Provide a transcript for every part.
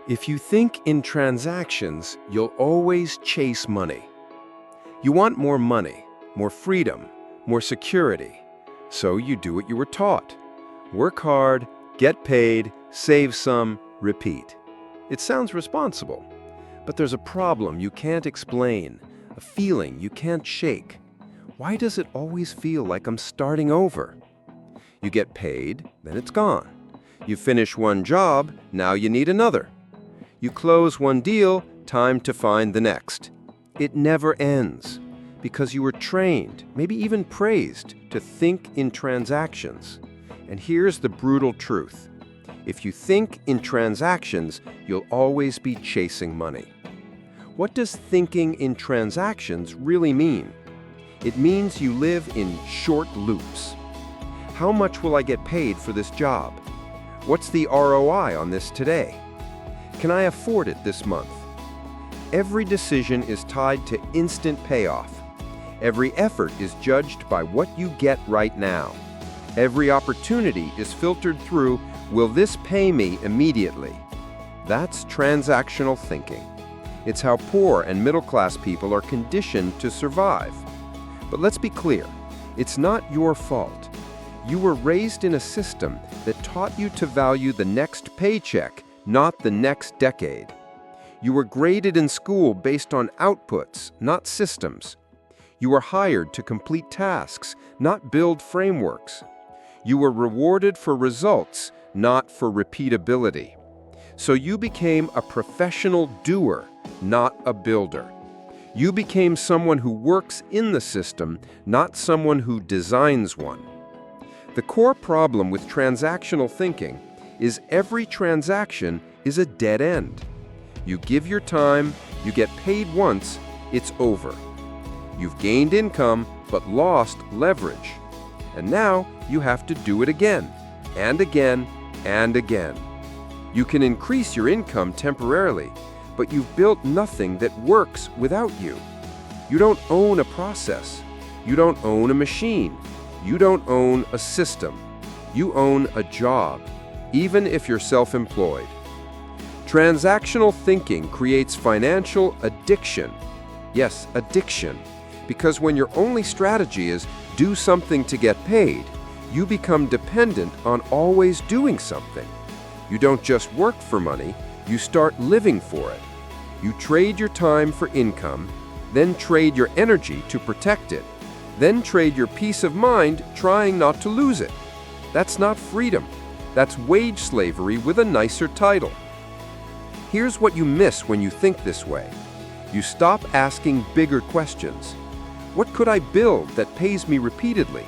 If you think in transactions, you'll always chase money. You want more money, more freedom, more security. So you do what you were taught. Work hard, get paid, save some, repeat. It sounds responsible, but there's a problem you can't explain, a feeling you can't shake. Why does it always feel like I'm starting over? You get paid, then it's gone. You finish one job, now you need another. You close one deal, time to find the next. It never ends, because you were trained, maybe even praised, to think in transactions. And here's the brutal truth. If you think in transactions, you'll always be chasing money. What does thinking in transactions really mean? It means you live in short loops. How much will I get paid for this job? What's the ROI on this today? Can I afford it this month? Every decision is tied to instant payoff. Every effort is judged by what you get right now. Every opportunity is filtered through, will this pay me immediately? That's transactional thinking. It's how poor and middle-class people are conditioned to survive. But let's be clear, it's not your fault. You were raised in a system that taught you to value the next paycheck, not the next decade. You were graded in school based on outputs, not systems. You were hired to complete tasks, not build frameworks. You were rewarded for results, not for repeatability. So you became a professional doer, not a builder. You became someone who works in the system, not someone who designs one. The core problem with transactional thinking is every transaction is a dead end. You give your time, you get paid once, it's over. You've gained income, but lost leverage. And now you have to do it again, and again, and again. You can increase your income temporarily, but you've built nothing that works without you. You don't own a process. You don't own a machine. You don't own a system. You own a job, even if you're self-employed. Transactional thinking creates financial addiction. Yes, addiction. Because when your only strategy is do something to get paid, you become dependent on always doing something. You don't just work for money, you start living for it. You trade your time for income, then trade your energy to protect it, then trade your peace of mind trying not to lose it. That's not freedom. That's wage slavery with a nicer title. Here's what you miss when you think this way. You stop asking bigger questions. What could I build that pays me repeatedly?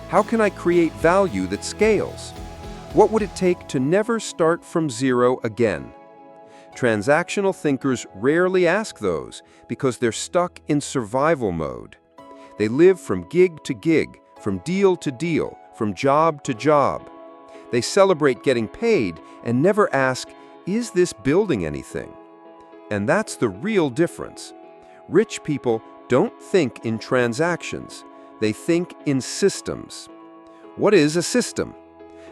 How can I create value that scales? What would it take to never start from zero again? Transactional thinkers rarely ask those because they're stuck in survival mode. They live from gig to gig, from deal to deal, from job to job. They celebrate getting paid and never ask, is this building anything? And that's the real difference. Rich people don't think in transactions. They think in systems. What is a system?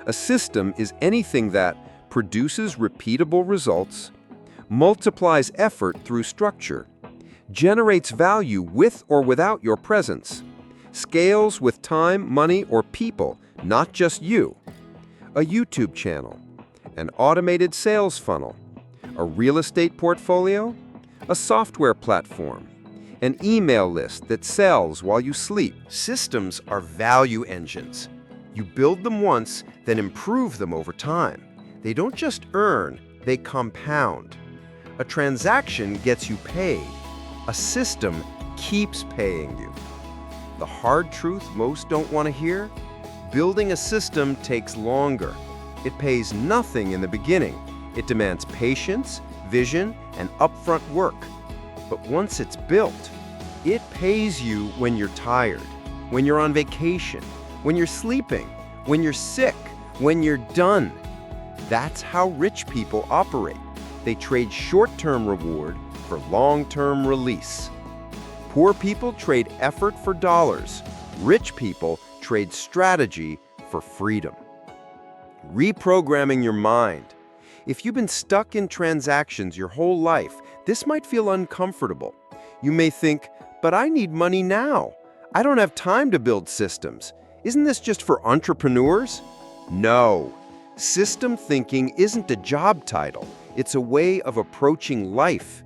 A system is anything that produces repeatable results, multiplies effort through structure, generates value with or without your presence, scales with time, money, or people, not just you. A YouTube channel, an automated sales funnel, a real estate portfolio, a software platform, an email list that sells while you sleep. Systems are value engines. You build them once, then improve them over time. They don't just earn, they compound. A transaction gets you paid. A system keeps paying you. The hard truth most don't want to hear? Building a system takes longer. It pays nothing in the beginning. It demands patience, vision, and upfront work. But once it's built, it pays you when you're tired, when you're on vacation, when you're sleeping, when you're sick, when you're done. That's how rich people operate. They trade short-term reward for long-term release. Poor people trade effort for dollars. Rich people trade strategy for freedom. Reprogramming your mind. If you've been stuck in transactions your whole life, this might feel uncomfortable. You may think, but I need money now. I don't have time to build systems. Isn't this just for entrepreneurs? No. System thinking isn't a job title. It's a way of approaching life.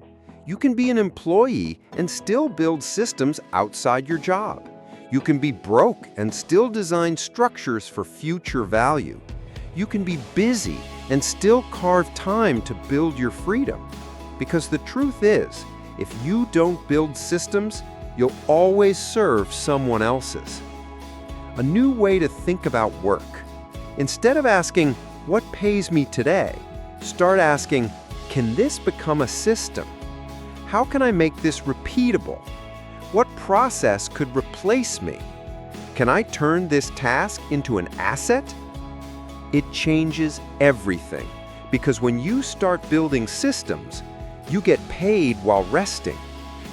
You can be an employee and still build systems outside your job. You can be broke and still design structures for future value. You can be busy and still carve time to build your freedom. Because the truth is, if you don't build systems, you'll always serve someone else's. A new way to think about work. Instead of asking, what pays me today? Start asking, can this become a system? How can I make this repeatable? What process could replace me? Can I turn this task into an asset? It changes everything, because when you start building systems, you get paid while resting.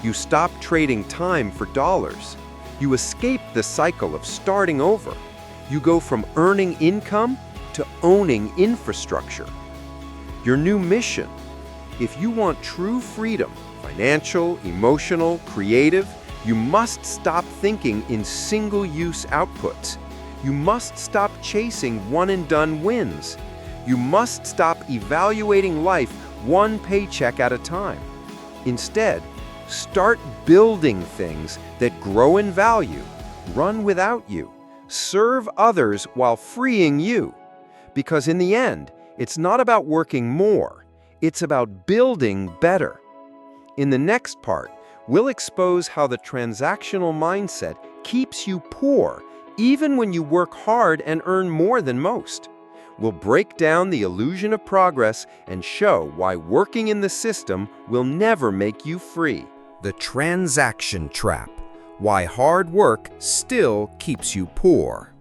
You stop trading time for dollars. You escape the cycle of starting over. You go from earning income to owning infrastructure. Your new mission. If you want true freedom, financial, emotional, creative, you must stop thinking in single-use outputs. You must stop chasing one-and-done wins. You must stop evaluating life one paycheck at a time. Instead, start building things that grow in value, run without you, serve others while freeing you. Because in the end, it's not about working more, it's about building better. In the next part, we'll expose how the transactional mindset keeps you poor even when you work hard and earn more than most. We'll break down the illusion of progress and show why working in the system will never make you free. The transaction trap. Why hard work still keeps you poor.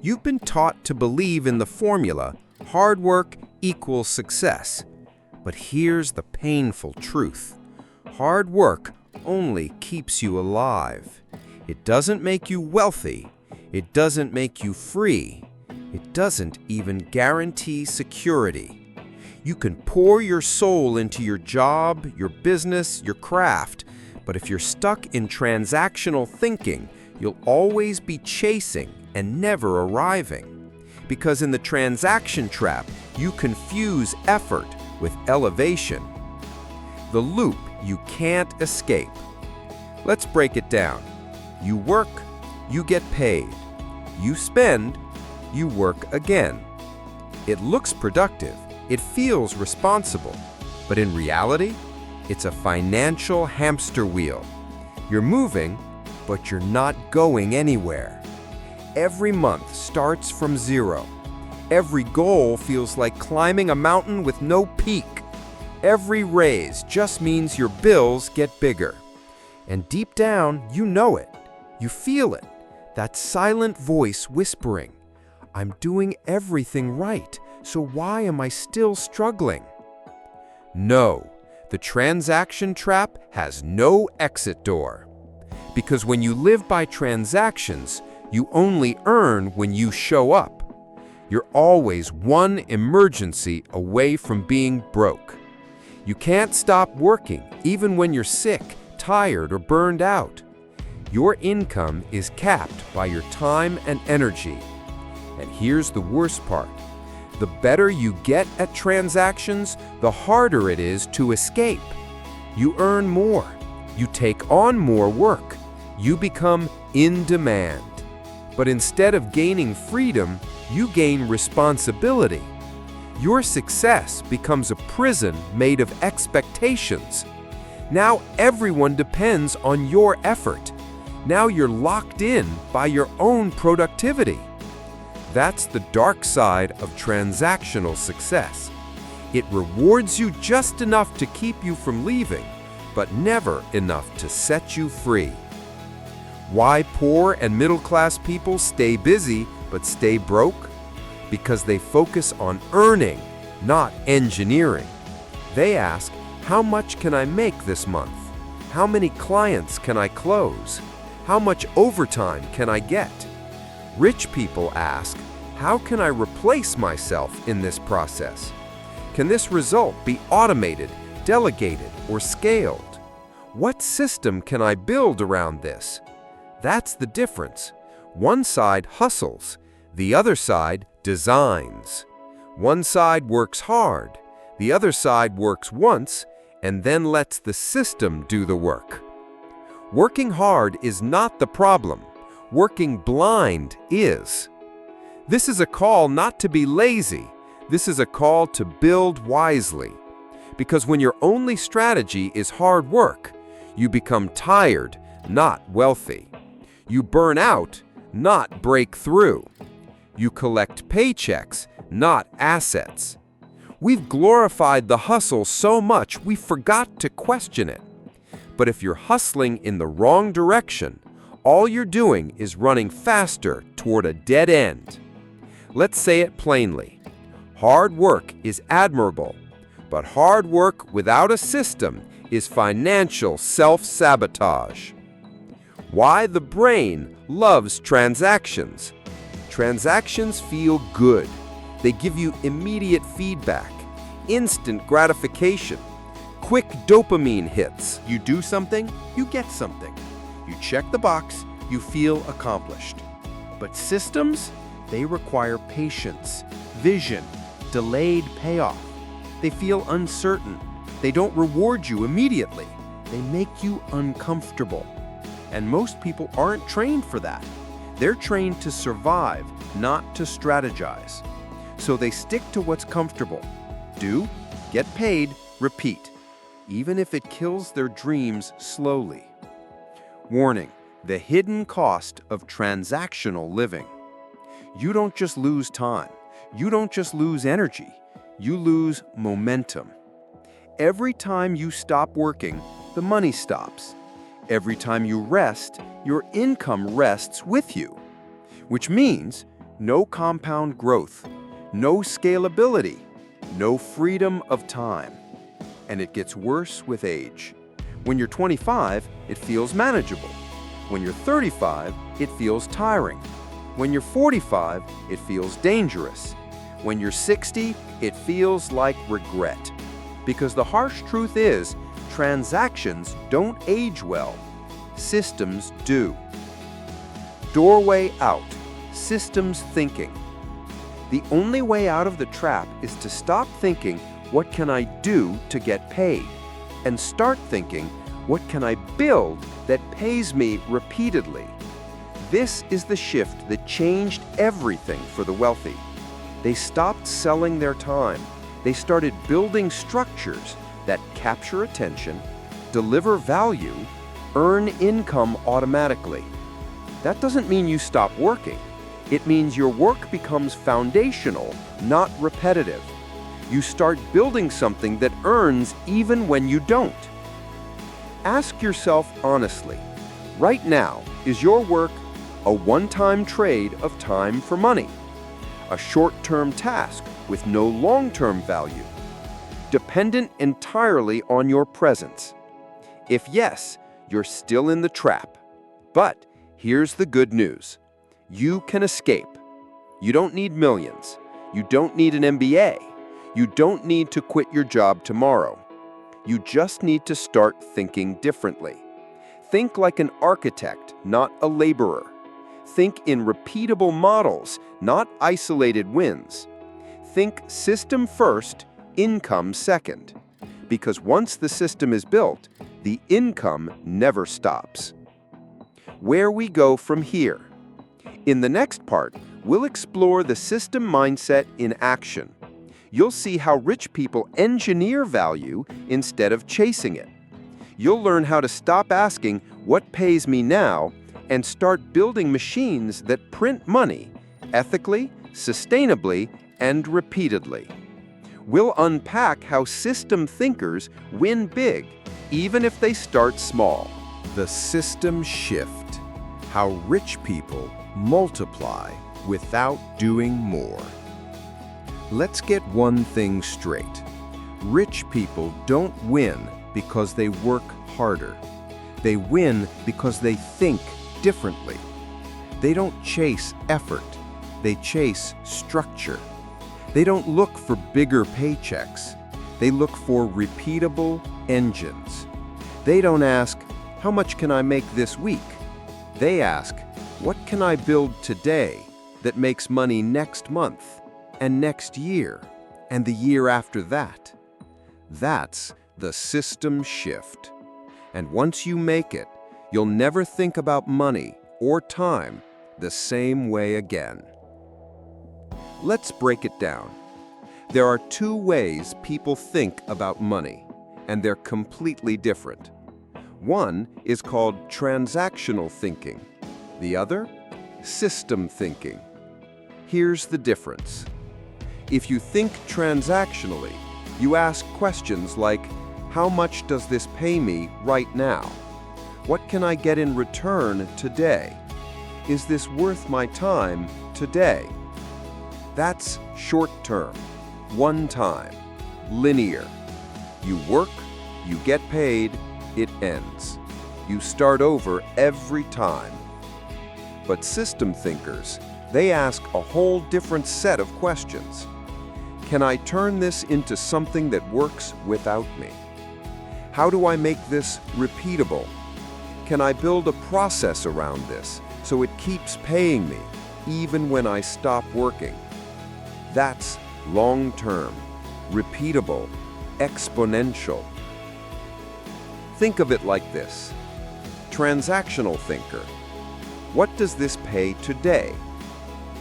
You've been taught to believe in the formula, hard work equals success. But here's the painful truth. Hard work only keeps you alive. It doesn't make you wealthy. It doesn't make you free. It doesn't even guarantee security. You can pour your soul into your job, your business, your craft, but if you're stuck in transactional thinking, you'll always be chasing and never arriving. Because in the transaction trap, you confuse effort with elevation. The loop you can't escape. Let's break it down. You work, you get paid. You spend, you work again. It looks productive, it feels responsible, but in reality, it's a financial hamster wheel. You're moving, but you're not going anywhere. Every month starts from zero. Every goal feels like climbing a mountain with no peak. Every raise just means your bills get bigger. And deep down, you know it. You feel it. That silent voice whispering, I'm doing everything right, so why am I still struggling? No, the transaction trap has no exit door. Because when you live by transactions, you only earn when you show up. You're always one emergency away from being broke. You can't stop working even when you're sick, tired, or burned out. Your income is capped by your time and energy. And here's the worst part. The better you get at transactions, the harder it is to escape. You earn more. You take on more work. You become in demand. But instead of gaining freedom, you gain responsibility. Your success becomes a prison made of expectations. Now everyone depends on your effort. Now you're locked in by your own productivity. That's the dark side of transactional success. It rewards you just enough to keep you from leaving, but never enough to set you free. Why poor and middle-class people stay busy but stay broke? Because they focus on earning, not engineering. They ask, how much can I make this month? How many clients can I close? How much overtime can I get? Rich people ask, how can I replace myself in this process? Can this result be automated, delegated, or scaled? What system can I build around this? That's the difference. One side hustles, the other side designs. One side works hard, the other side works once, and then lets the system do the work. Working hard is not the problem. Working blind is. This is a call not to be lazy. This is a call to build wisely. Because when your only strategy is hard work, you become tired, not wealthy. You burn out, not break through. You collect paychecks, not assets. We've glorified the hustle so much we forgot to question it. But if you're hustling in the wrong direction, all you're doing is running faster toward a dead end. Let's say it plainly. Hard work is admirable, but hard work without a system is financial self-sabotage. Why the brain loves transactions. Transactions feel good. They give you immediate feedback, instant gratification, quick dopamine hits. You do something, you get something. You check the box, you feel accomplished. But systems, they require patience, vision, delayed payoff. They feel uncertain. They don't reward you immediately. They make you uncomfortable. And most people aren't trained for that. They're trained to survive, not to strategize. So they stick to what's comfortable. Do, get paid, repeat, even if it kills their dreams slowly. Warning: the hidden cost of transactional living. You don't just lose time. You don't just lose energy. You lose momentum. Every time you stop working, the money stops. Every time you rest, your income rests with you. Which means no compound growth, no scalability, no freedom of time. And it gets worse with age. When you're 25, it feels manageable. When you're 35, it feels tiring. When you're 45, it feels dangerous. When you're 60, it feels like regret. Because the harsh truth is, transactions don't age well. Systems do. Doorway out. Systems thinking. The only way out of the trap is to stop thinking, what can I do to get paid? And start thinking, what can I build that pays me repeatedly? This is the shift that changed everything for the wealthy. They stopped selling their time. They started building structures that capture attention, deliver value, earn income automatically. That doesn't mean you stop working. It means your work becomes foundational, not repetitive. You start building something that earns even when you don't. Ask yourself honestly, right now, is your work a one-time trade of time for money? A short-term task with no long-term value? Dependent entirely on your presence? If yes, you're still in the trap. But here's the good news. You can escape. You don't need millions. You don't need an MBA. You don't need to quit your job tomorrow. You just need to start thinking differently. Think like an architect, not a laborer. Think in repeatable models, not isolated wins. Think system first, income second. Because once the system is built, the income never stops. Where we go from here. In the next part, we'll explore the system mindset in action. You'll see how rich people engineer value instead of chasing it. You'll learn how to stop asking, what pays me now, and start building machines that print money ethically, sustainably, and repeatedly. We'll unpack how system thinkers win big, even if they start small. The system shift. How rich people multiply without doing more. Let's get one thing straight. Rich people don't win because they work harder. They win because they think differently. They don't chase effort. They chase structure. They don't look for bigger paychecks. They look for repeatable engines. They don't ask, how much can I make this week? They ask, what can I build today that makes money next month, and next year, and the year after that? That's the system shift. And once you make it, you'll never think about money or time the same way again. Let's break it down. There are two ways people think about money, and they're completely different. One is called transactional thinking. The other, system thinking. Here's the difference. If you think transactionally, you ask questions like, how much does this pay me right now? What can I get in return today? Is this worth my time today? That's short-term, one-time, linear. You work, you get paid, it ends. You start over every time. But system thinkers, they ask a whole different set of questions. Can I turn this into something that works without me? How do I make this repeatable? Can I build a process around this so it keeps paying me even when I stop working? That's long-term, repeatable, exponential. Think of it like this. Transactional thinker. What does this pay today?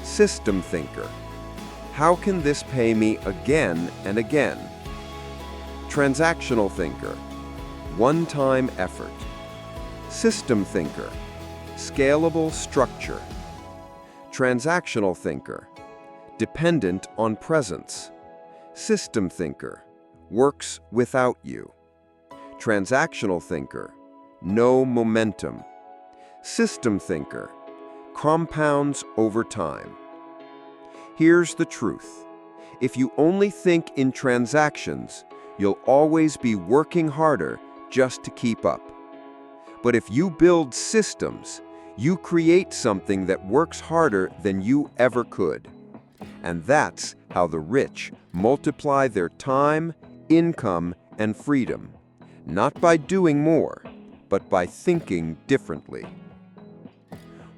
System thinker. How can this pay me again and again? Transactional thinker. One-time effort. System thinker. Scalable structure. Transactional thinker. Dependent on presence. System thinker. Works without you. Transactional thinker. No momentum. System thinker. Compounds over time. Here's the truth. If you only think in transactions, you'll always be working harder just to keep up. But if you build systems, you create something that works harder than you ever could. And that's how the rich multiply their time, income, and freedom. Not by doing more, but by thinking differently.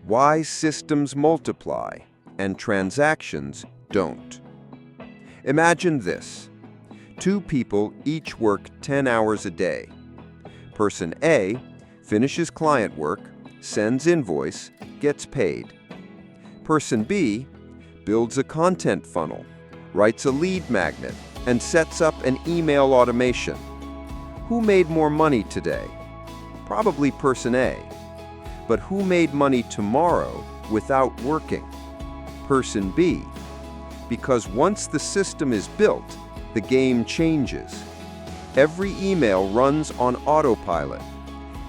Why systems multiply and transactions don't. Imagine this. Two people each work 10 hours a day. Person A finishes client work, sends invoice, gets paid. Person B builds a content funnel, writes a lead magnet, and sets up an email automation. Who made more money today? Probably person A. But who made money tomorrow without working? Person B. Because once the system is built, the game changes. Every email runs on autopilot.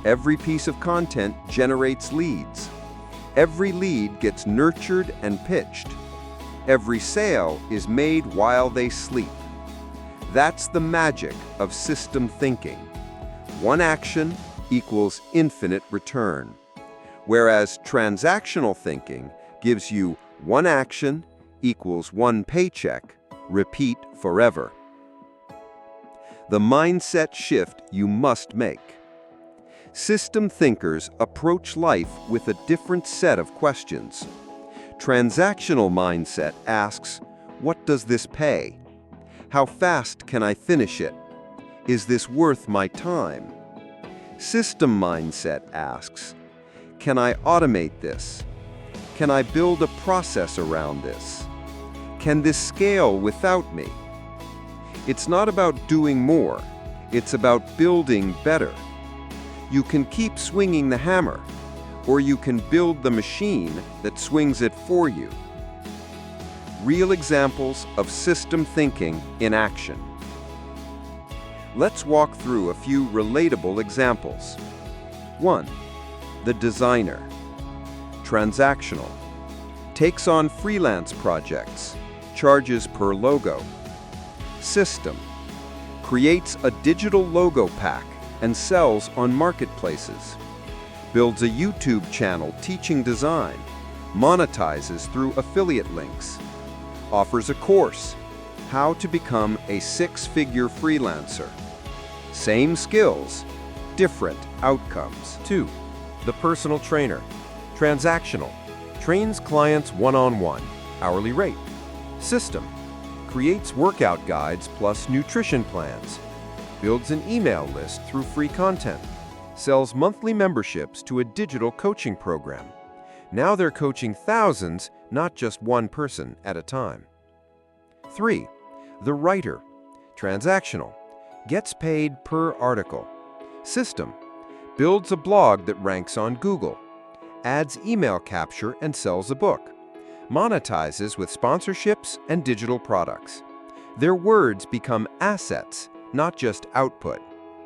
Every piece of content generates leads. Every lead gets nurtured and pitched. Every sale is made while they sleep. That's the magic of system thinking. One action equals infinite return, whereas transactional thinking gives you one action equals one paycheck, repeat forever. The mindset shift you must make. System thinkers approach life with a different set of questions. Transactional mindset asks, what does this pay? How fast can I finish it? Is this worth my time? System mindset asks, can I automate this? Can I build a process around this? Can this scale without me? It's not about doing more, it's about building better. You can keep swinging the hammer, or you can build the machine that swings it for you. Real examples of system thinking in action. Let's walk through a few relatable examples. 1. The designer. Transactional. Takes on freelance projects. Charges per logo. System. Creates a digital logo pack and sells on marketplaces. Builds a YouTube channel teaching design. Monetizes through affiliate links. Offers a course. How to become a six-figure freelancer. Same skills, different outcomes. 2. The personal trainer. Transactional. Trains clients one-on-one. Hourly rate. System. Creates workout guides plus nutrition plans. Builds an email list through free content. Sells monthly memberships to a digital coaching program. Now they're coaching thousands, not just one person at a time. 3. The writer. Transactional. Gets paid per article. System. Builds a blog that ranks on Google. Adds email capture and sells a book. Monetizes with sponsorships and digital products. Their words become assets, not just output.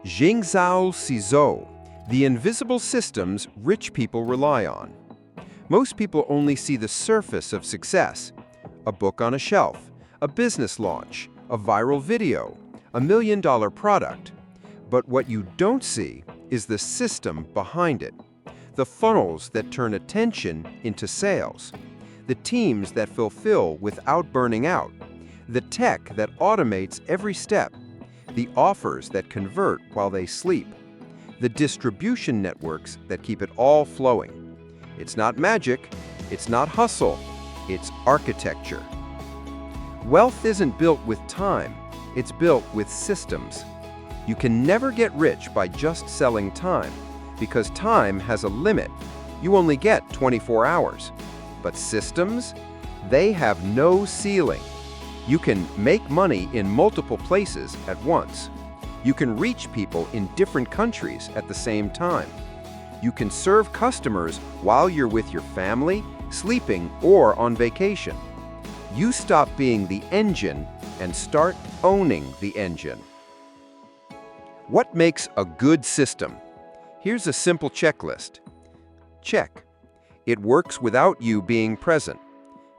Jingzhao Cizhou. The invisible systems rich people rely on. Most people only see the surface of success. A book on a shelf, a business launch, a viral video, $1 million product. But what you don't see is the system behind it. The funnels that turn attention into sales. The teams that fulfill without burning out. The tech that automates every step. The offers that convert while they sleep. The distribution networks that keep it all flowing. It's not magic, it's not hustle, it's architecture. Wealth isn't built with time, it's built with systems. You can never get rich by just selling time, because time has a limit. You only get 24 hours. But systems, they have no ceiling. You can make money in multiple places at once. You can reach people in different countries at the same time. You can serve customers while you're with your family, sleeping, or on vacation. You stop being the engine and start owning the engine. What makes a good system? Here's a simple checklist. Check. It works without you being present.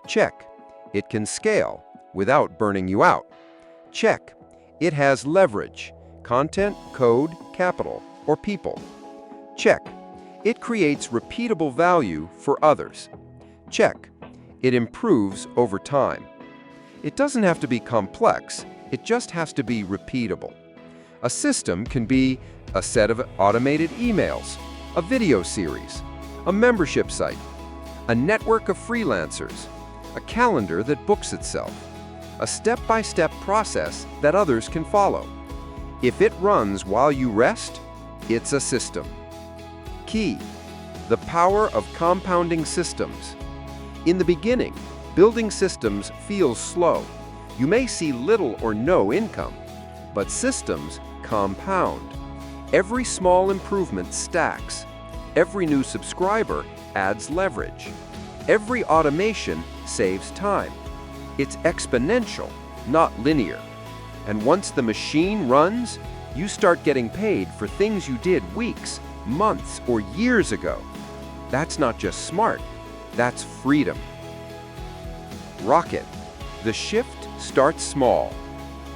Check. It can scale without burning you out. Check. It has leverage. Content, code, capital, or people. Check. It creates repeatable value for others. Check. It improves over time. It doesn't have to be complex, it just has to be repeatable. A system can be a set of automated emails, a video series, a membership site, a network of freelancers, a calendar that books itself, a step-by-step process that others can follow. If it runs while you rest, it's a system. Key: the power of compounding systems. In the beginning, building systems feels slow. You may see little or no income, but systems compound. Every small improvement stacks. Every new subscriber adds leverage. Every automation saves time. It's exponential, not linear. And once the machine runs, you start getting paid for things you did weeks, months, or years ago. That's not just smart, that's freedom. Rocket. The shift starts small.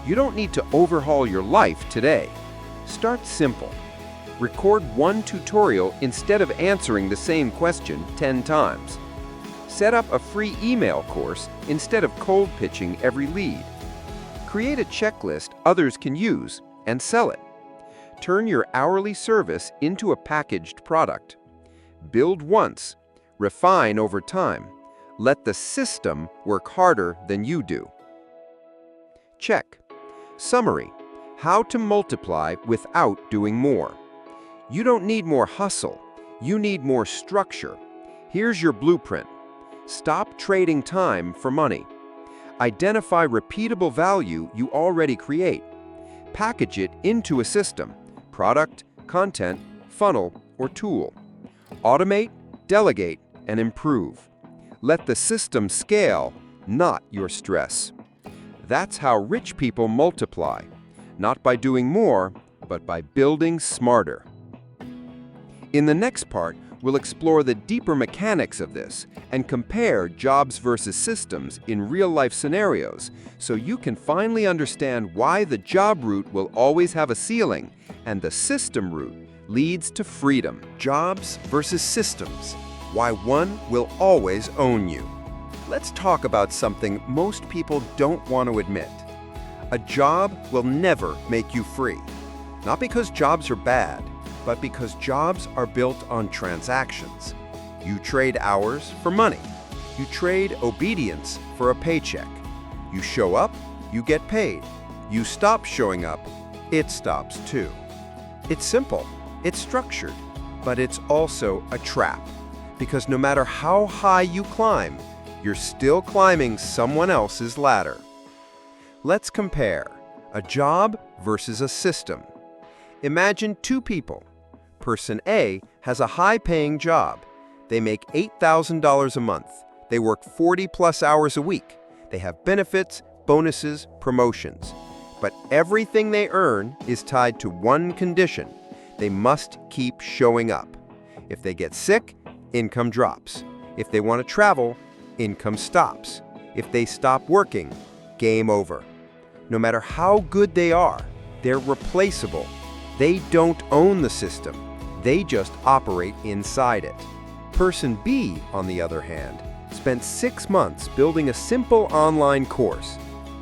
You don't need to overhaul your life today. Start simple. Record one tutorial instead of answering the same question 10 times. Set up a free email course instead of cold pitching every lead. Create a checklist others can use and sell it. Turn your hourly service into a packaged product. Build once, refine over time. Let the system work harder than you do. Check. Summary: how to multiply without doing more. You don't need more hustle, you need more structure. Here's your blueprint. Stop trading time for money. Identify repeatable value you already create. Package it into a system, product, content, funnel, or tool. Automate, delegate, and improve. Let the system scale, not your stress. That's how rich people multiply, not by doing more, but by building smarter. In the next part, we'll explore the deeper mechanics of this and compare jobs versus systems in real-life scenarios so you can finally understand why the job route will always have a ceiling and the system route leads to freedom. Jobs versus systems, why one will always own you. Let's talk about something most people don't want to admit: A job will never make you free. Not because jobs are bad, but because jobs are built on transactions. You trade hours for money. You trade obedience for a paycheck. You show up, you get paid. You stop showing up, it stops too. It's simple, it's structured, but it's also a trap. Because no matter how high you climb, you're still climbing someone else's ladder. Let's compare a job versus a system. Imagine two people. Person A has a high-paying job. They make $8,000 a month. They work 40-plus hours a week. They have benefits, bonuses, promotions. But everything they earn is tied to one condition. They must keep showing up. If they get sick, income drops. If they want to travel, income stops. If they stop working, game over. No matter how good they are, they're replaceable. They don't own the system. They just operate inside it. Person B, on the other hand, spent 6 months building a simple online course.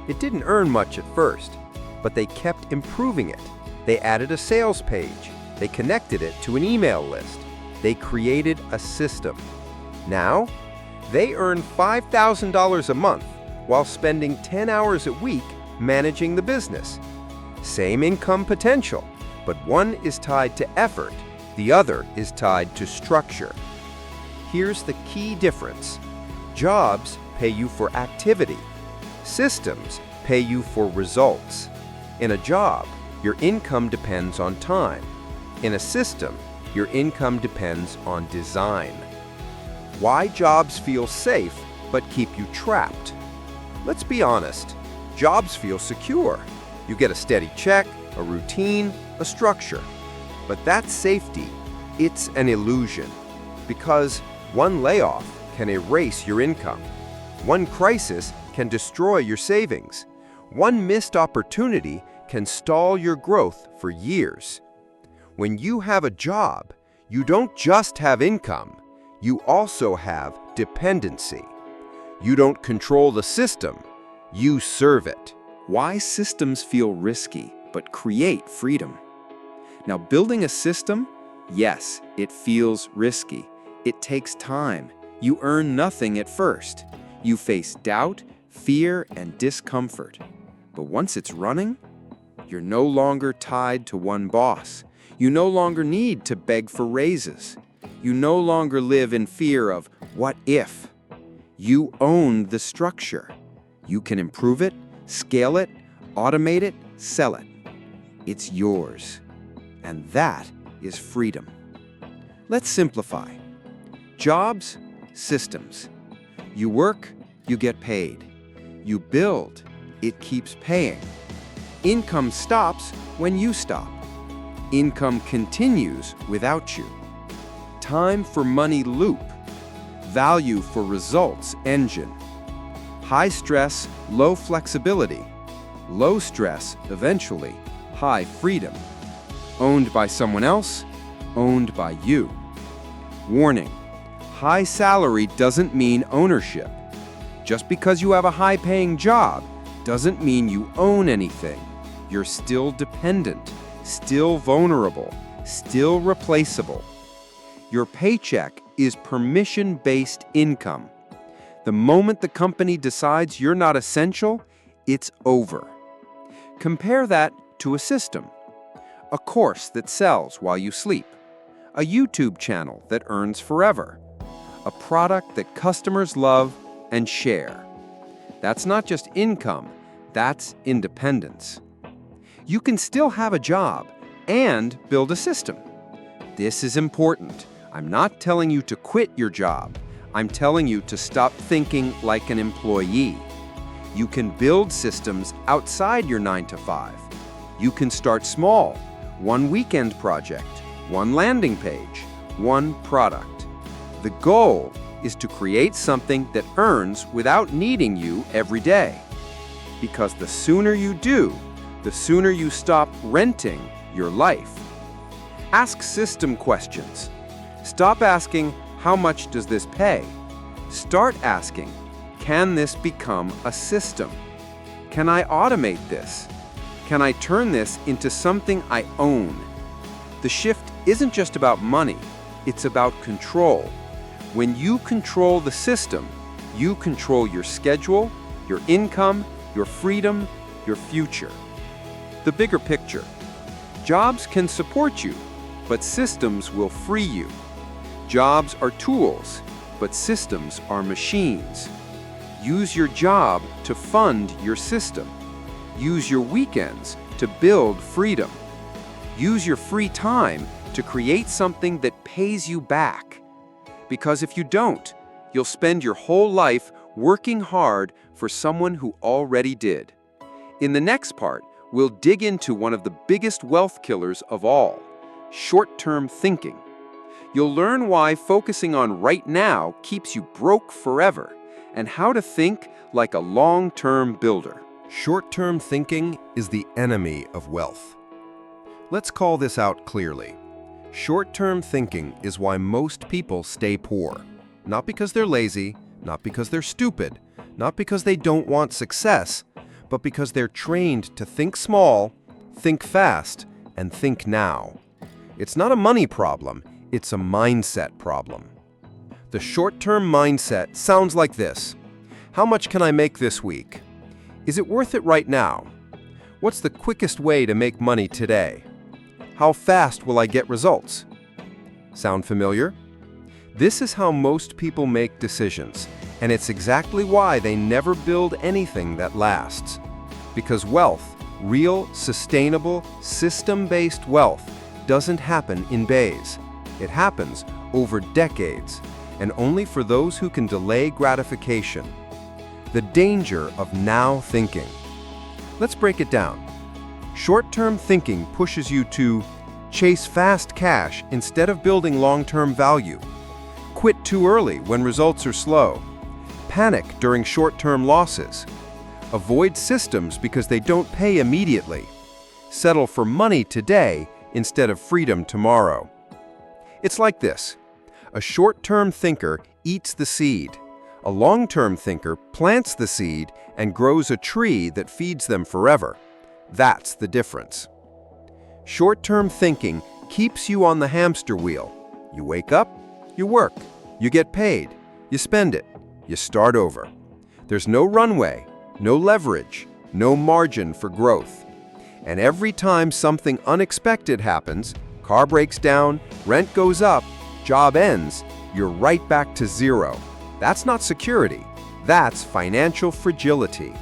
It didn't earn much at first, but they kept improving it. They added a sales page. They connected it to an email list. They created a system. Now, they earn $5,000 a month while spending 10 hours a week managing the business. Same income potential, but one is tied to effort, the other is tied to structure. Here's the key difference. Jobs pay you for activity. Systems pay you for results. In a job, your income depends on time. In a system, your income depends on design. Why jobs feel safe but keep you trapped? Let's be honest. Jobs feel secure. You get a steady check, a routine, a structure. But that safety, it's an illusion. Because one layoff can erase your income. One crisis can destroy your savings. One missed opportunity can stall your growth for years. When you have a job, you don't just have income, you also have dependency. You don't control the system, you serve it. Why systems feel risky but create freedom? Now, building a system, yes, it feels risky. It takes time. You earn nothing at first. You face doubt, fear, and discomfort. But once it's running, you're no longer tied to one boss. You no longer need to beg for raises. You no longer live in fear of what if. You own the structure. You can improve it, scale it, automate it, sell it. It's yours. And that is freedom. Let's simplify. Jobs, systems. You work, you get paid. You build, it keeps paying. Income stops when you stop. Income continues without you. Time for money loop. Value for results engine. High stress, low flexibility. Low stress, eventually, high freedom. Owned by someone else, owned by you. Warning, high salary doesn't mean ownership. Just because you have a high-paying job doesn't mean you own anything. You're still dependent, still vulnerable, still replaceable. Your paycheck is permission-based income. The moment the company decides you're not essential, it's over. Compare that to a system. A course that sells while you sleep. A YouTube channel that earns forever. A product that customers love and share. That's not just income, that's independence. You can still have a job and build a system. This is important. I'm not telling you to quit your job. I'm telling you to stop thinking like an employee. You can build systems outside your 9-to-5. You can start small. One weekend project, one landing page, one product. The goal is to create something that earns without needing you every day. Because the sooner you do, the sooner you stop renting your life. Ask system questions. Stop asking, how much does this pay? Start asking, can this become a system? Can I automate this? Can I turn this into something I own? The shift isn't just about money, it's about control. When you control the system, you control your schedule, your income, your freedom, your future. The bigger picture. Jobs can support you, but systems will free you. Jobs are tools, but systems are machines. Use your job to fund your system. Use your weekends to build freedom. Use your free time to create something that pays you back. Because if you don't, you'll spend your whole life working hard for someone who already did. In the next part, we'll dig into one of the biggest wealth killers of all, short-term thinking. You'll learn why focusing on right now keeps you broke forever, and how to think like a long-term builder. Short-term thinking is the enemy of wealth. Let's call this out clearly. Short-term thinking is why most people stay poor. Not because they're lazy, not because they're stupid, not because they don't want success, but because they're trained to think small, think fast, and think now. It's not a money problem, it's a mindset problem. The short-term mindset sounds like this. How much can I make this week? Is it worth it right now? What's the quickest way to make money today? How fast will I get results? Sound familiar? This is how most people make decisions, and it's exactly why they never build anything that lasts. Because wealth, real, sustainable, system-based wealth, doesn't happen in days. It happens over decades, and only for those who can delay gratification. The danger of now thinking. Let's break it down. Short-term thinking pushes you to chase fast cash instead of building long-term value. Quit too early when results are slow. Panic during short-term losses. Avoid systems because they don't pay immediately. Settle for money today instead of freedom tomorrow. It's like this. A short-term thinker eats the seed. A long-term thinker plants the seed and grows a tree that feeds them forever. That's the difference. Short-term thinking keeps you on the hamster wheel. You wake up, you work, you get paid, you spend it, you start over. There's no runway, no leverage, no margin for growth. And every time something unexpected happens, car breaks down, rent goes up, job ends, you're right back to zero. That's not security. That's financial fragility.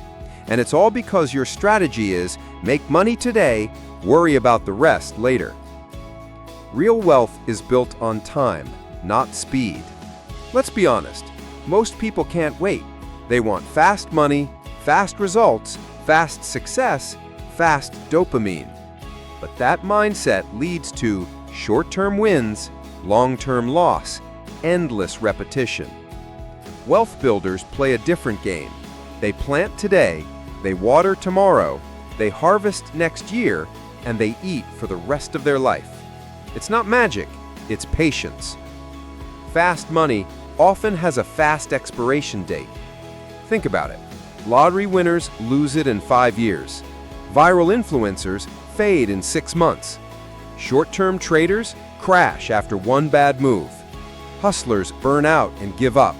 And it's all because your strategy is make money today, worry about the rest later. Real wealth is built on time, not speed. Let's be honest, most people can't wait. They want fast money, fast results, fast success, fast dopamine. But that mindset leads to short-term wins, long-term loss, endless repetition. Wealth builders play a different game. They plant today, they water tomorrow, they harvest next year, and they eat for the rest of their life. It's not magic, it's patience. Fast money often has a fast expiration date. Think about it. Lottery winners lose it in 5 years. Viral influencers fade in 6 months. Short-term traders crash after one bad move. Hustlers burn out and give up.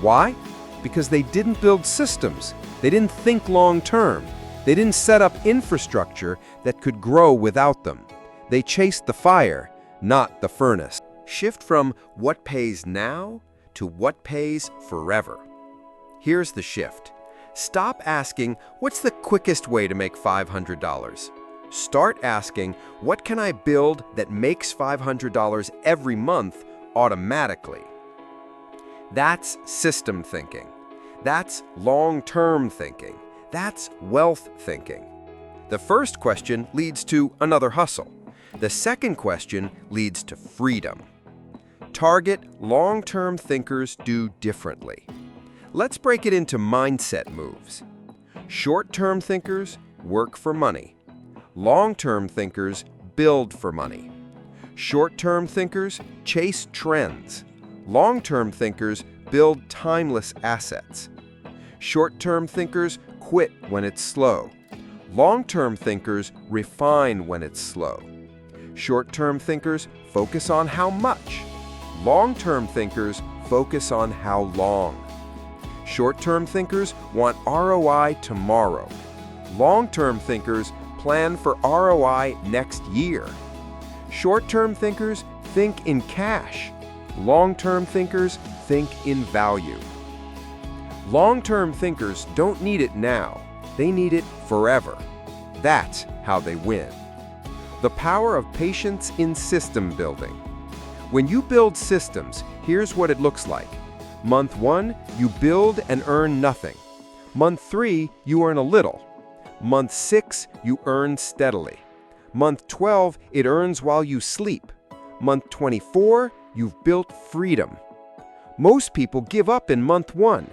Why? Because they didn't build systems. They didn't think long-term. They didn't set up infrastructure that could grow without them. They chased the fire, not the furnace. Shift from what pays now to what pays forever. Here's the shift. Stop asking, what's the quickest way to make $500? Start asking, what can I build that makes $500 every month automatically? That's system thinking. That's long-term thinking. That's wealth thinking. The first question leads to another hustle. The second question leads to freedom. Target long-term thinkers do differently. Let's break it into mindset moves. Short-term thinkers work for money. Long-term thinkers build for money. Short-term thinkers chase trends. Long-term thinkers build timeless assets. Short-term thinkers quit when it's slow. Long-term thinkers refine when it's slow. Short-term thinkers focus on how much. Long-term thinkers focus on how long. Short-term thinkers want ROI tomorrow. Long-term thinkers plan for ROI next year. Short-term thinkers think in cash. Long-term thinkers think in value. Long-term thinkers don't need it now. They need it forever. That's how they win. The power of patience in system building. When you build systems, here's what it looks like. Month 1, you build and earn nothing. Month 3, you earn a little. Month 6, you earn steadily. Month 12, it earns while you sleep. Month 24, you've built freedom. Most people give up in month 1.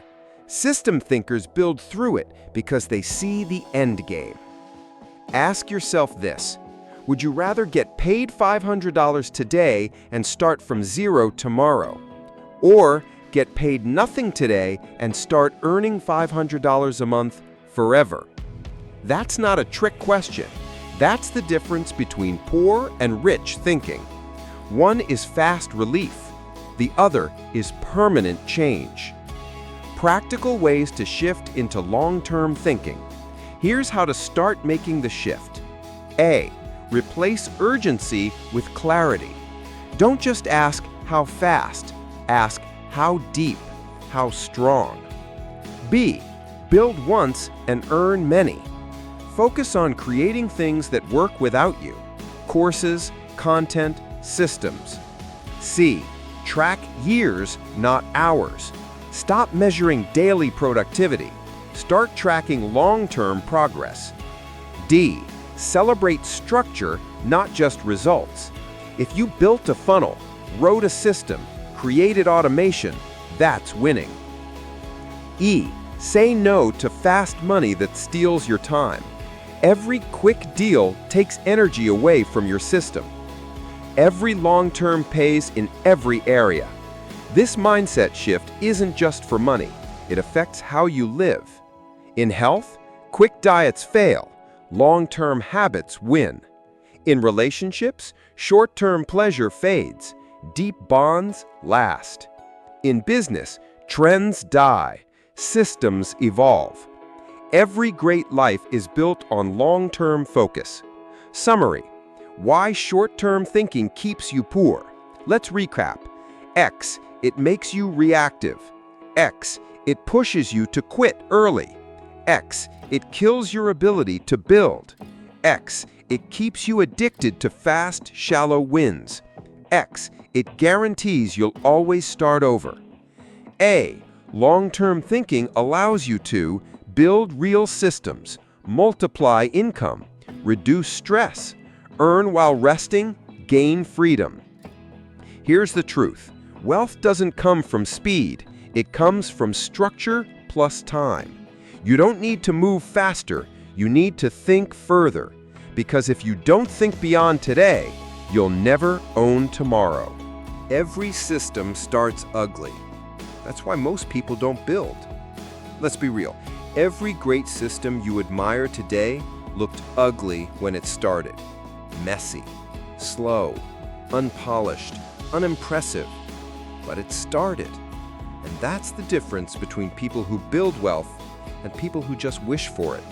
System thinkers build through it because they see the end game. Ask yourself this: would you rather get paid $500 today and start from zero tomorrow? Or get paid nothing today and start earning $500 a month forever? That's not a trick question. That's the difference between poor and rich thinking. One is fast relief. The other is permanent change. Practical ways to shift into long-term thinking. Here's how to start making the shift. A. Replace urgency with clarity. Don't just ask how fast. Ask how deep, how strong. B. Build once and earn many. Focus on creating things that work without you. Courses, content, systems. C. Track years, not hours. Stop measuring daily productivity. Start tracking long-term progress. D. Celebrate structure, not just results. If you built a funnel, wrote a system, created automation, that's winning. E. Say no to fast money that steals your time. Every quick deal takes energy away from your system. Every long-term pays in every area. This mindset shift isn't just for money. It affects how you live. In health, quick diets fail. Long-term habits win. In relationships, short-term pleasure fades. Deep bonds last. In business, trends die. Systems evolve. Every great life is built on long-term focus. Summary: why short-term thinking keeps you poor. Let's recap. X, it makes you reactive. X, it pushes you to quit early. X, it kills your ability to build. X, it keeps you addicted to fast, shallow wins. X, it guarantees you'll always start over. A, long-term thinking allows you to build real systems, multiply income, reduce stress, earn while resting, gain freedom. Here's the truth. Wealth doesn't come from speed. It comes from structure plus time. You don't need to move faster. You need to think further. Because if you don't think beyond today, you'll never own tomorrow. Every system starts ugly. That's why most people don't build. Let's be real. Every great system you admire today looked ugly when it started. Messy, slow, unpolished, unimpressive. But it started. And that's the difference between people who build wealth and people who just wish for it.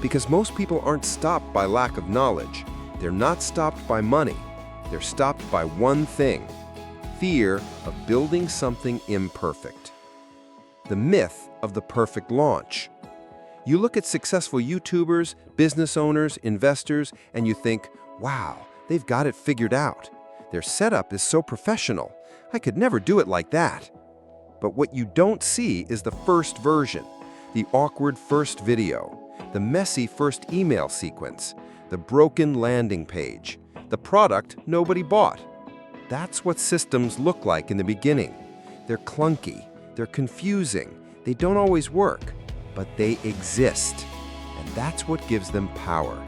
Because most people aren't stopped by lack of knowledge. They're not stopped by money. They're stopped by one thing: fear of building something imperfect. The myth of the perfect launch. You look at successful YouTubers, business owners, investors, and you think, wow, they've got it figured out. Their setup is so professional. I could never do it like that. But what you don't see is the first version, the awkward first video, the messy first email sequence, the broken landing page, the product nobody bought. That's what systems look like in the beginning. They're clunky, they're confusing, they don't always work, but they exist. And that's what gives them power.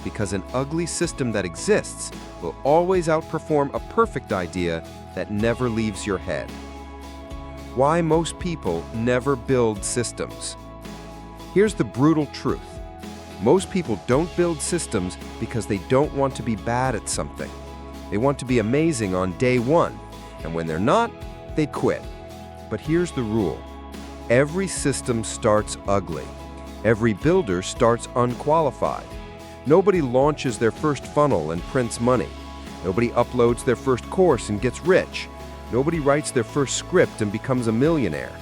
Because an ugly system that exists will always outperform a perfect idea that never leaves your head. Why most people never build systems. Here's the brutal truth. Most people don't build systems because they don't want to be bad at something. They want to be amazing on day one, and when they're not, they quit. But here's the rule. Every system starts ugly. Every builder starts unqualified. Nobody launches their first funnel and prints money. Nobody uploads their first course and gets rich. Nobody writes their first script and becomes a millionaire.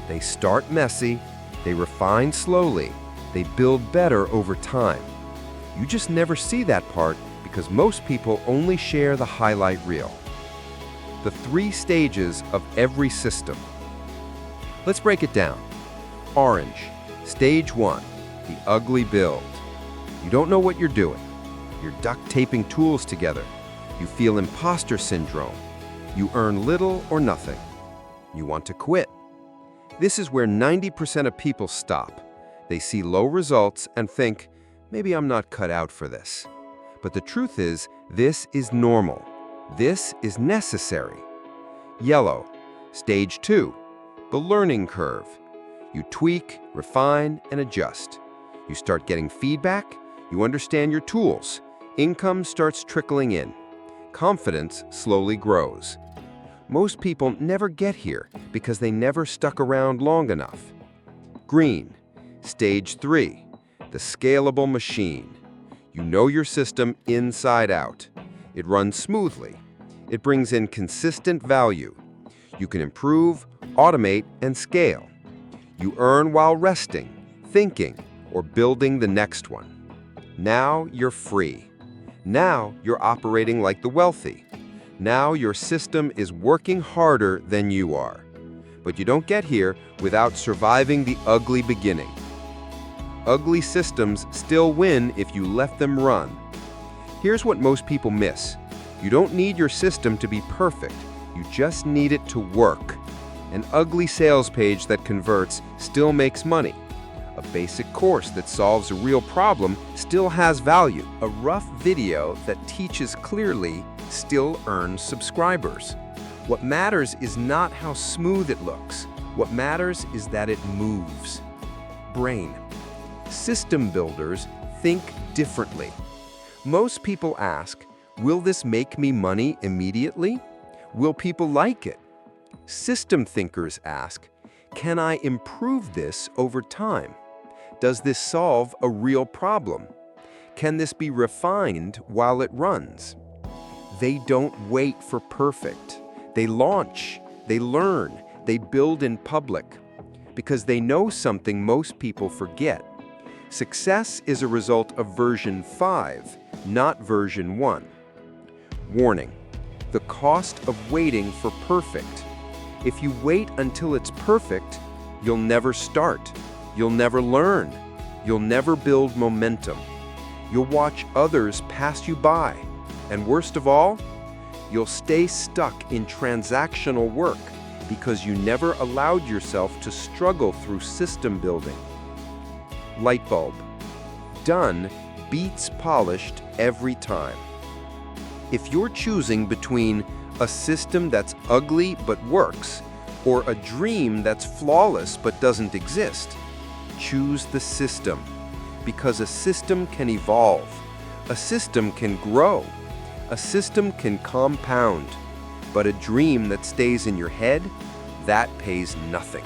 They start messy, they refine slowly, they build better over time. You just never see that part because most people only share the highlight reel. The 3 stages of every system. Let's break it down. Orange, stage 1, the ugly build. You don't know what you're doing. You're duct taping tools together. You feel imposter syndrome. You earn little or nothing. You want to quit. This is where 90% of people stop. They see low results and think, maybe I'm not cut out for this. But the truth is, this is normal. This is necessary. Yellow, stage 2, the learning curve. You tweak, refine, and adjust. You start getting feedback. You understand your tools. Income starts trickling in. Confidence slowly grows. Most people never get here because they never stuck around long enough. Green, stage 3, the scalable machine. You know your system inside out. It runs smoothly. It brings in consistent value. You can improve, automate, and scale. You earn while resting, thinking, or building the next one. Now you're free. Now you're operating like the wealthy. Now your system is working harder than you are. But you don't get here without surviving the ugly beginning. Ugly systems still win if you let them run. Here's what most people miss. You don't need your system to be perfect. You just need it to work. An ugly sales page that converts still makes money. A basic course that solves a real problem still has value. A rough video that teaches clearly still earns subscribers. What matters is not how smooth it looks. What matters is that it moves. Brain. System builders think differently. Most people ask, will this make me money immediately? Will people like it? System thinkers ask, can I improve this over time? Does this solve a real problem? Can this be refined while it runs? They don't wait for perfect. They launch, they learn, they build in public. Because they know something most people forget. Success is a result of version 5, not version 1. Warning: the cost of waiting for perfect. If you wait until it's perfect, you'll never start. You'll never learn. You'll never build momentum. You'll watch others pass you by. And worst of all, you'll stay stuck in transactional work because you never allowed yourself to struggle through system building. Light bulb. Done beats polished every time. If you're choosing between a system that's ugly but works, or a dream that's flawless but doesn't exist, choose the system. Because a system can evolve. A system can grow. A system can compound. But a dream that stays in your head, that pays nothing.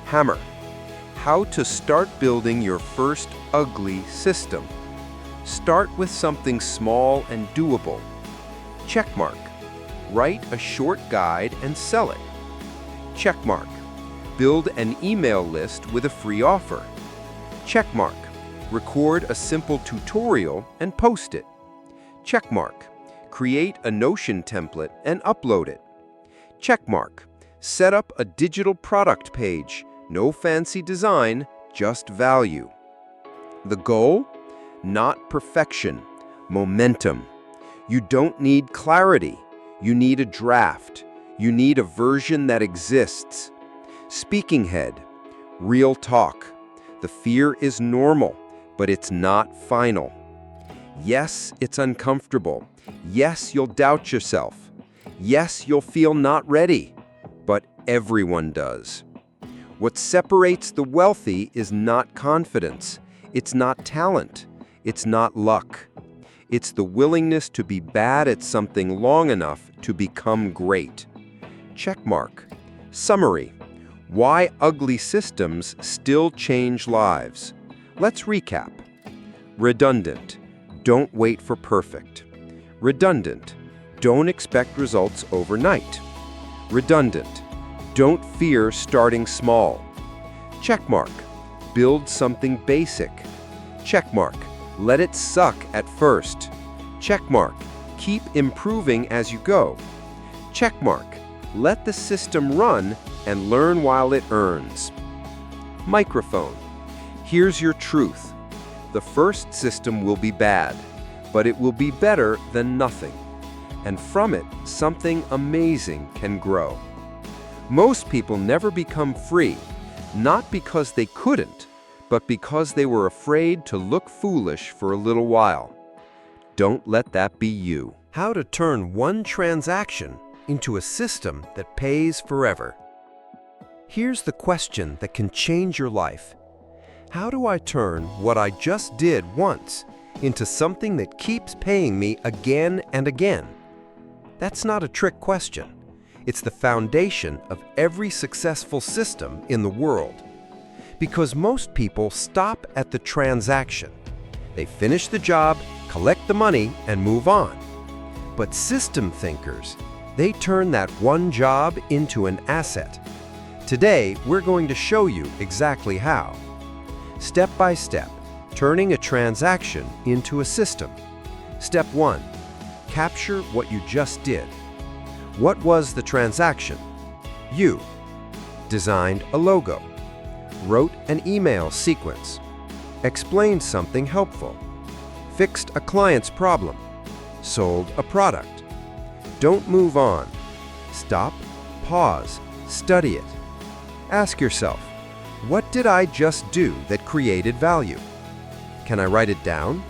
Hammer. How to start building your first ugly system. Start with something small and doable. Checkmark. Write a short guide and sell it. Checkmark. Build an email list with a free offer. Checkmark. Record a simple tutorial and post it. Checkmark. Create a Notion template and upload it. Checkmark. Set up a digital product page. No fancy design, just value. The goal? Not perfection, momentum. You don't need clarity. You need a draft. You need a version that exists. Speaking head. Real talk. The fear is normal, but it's not final. Yes, it's uncomfortable. Yes, you'll doubt yourself. Yes, you'll feel not ready. But everyone does. What separates the wealthy is not confidence. It's not talent. It's not luck. It's the willingness to be bad at something long enough to become great. Checkmark. Summary. Why ugly systems still change lives. Let's recap. Redundant. Don't wait for perfect. Redundant. Don't expect results overnight. Redundant. Don't fear starting small. Checkmark. Build something basic. Checkmark. Let it suck at first. Checkmark. Keep improving as you go. Checkmark. Let the system run and learn while it earns. Microphone. Here's your truth. The first system will be bad, but it will be better than nothing. And from it, something amazing can grow. Most people never become free, not because they couldn't, but because they were afraid to look foolish for a little while. Don't let that be you. How to turn one transaction into a system that pays forever. Here's the question that can change your life. How do I turn what I just did once into something that keeps paying me again and again? That's not a trick question. It's the foundation of every successful system in the world. Because most people stop at the transaction. They finish the job, collect the money, and move on. But system thinkers, they turn that one job into an asset. Today, we're going to show you exactly how. Step by step, turning a transaction into a system. Step 1. Capture what you just did. What was the transaction? You designed a logo, wrote an email sequence, explained something helpful, fixed a client's problem, sold a product. Don't move on. Stop, pause, study it. Ask yourself, what did I just do that created value? Can I write it down?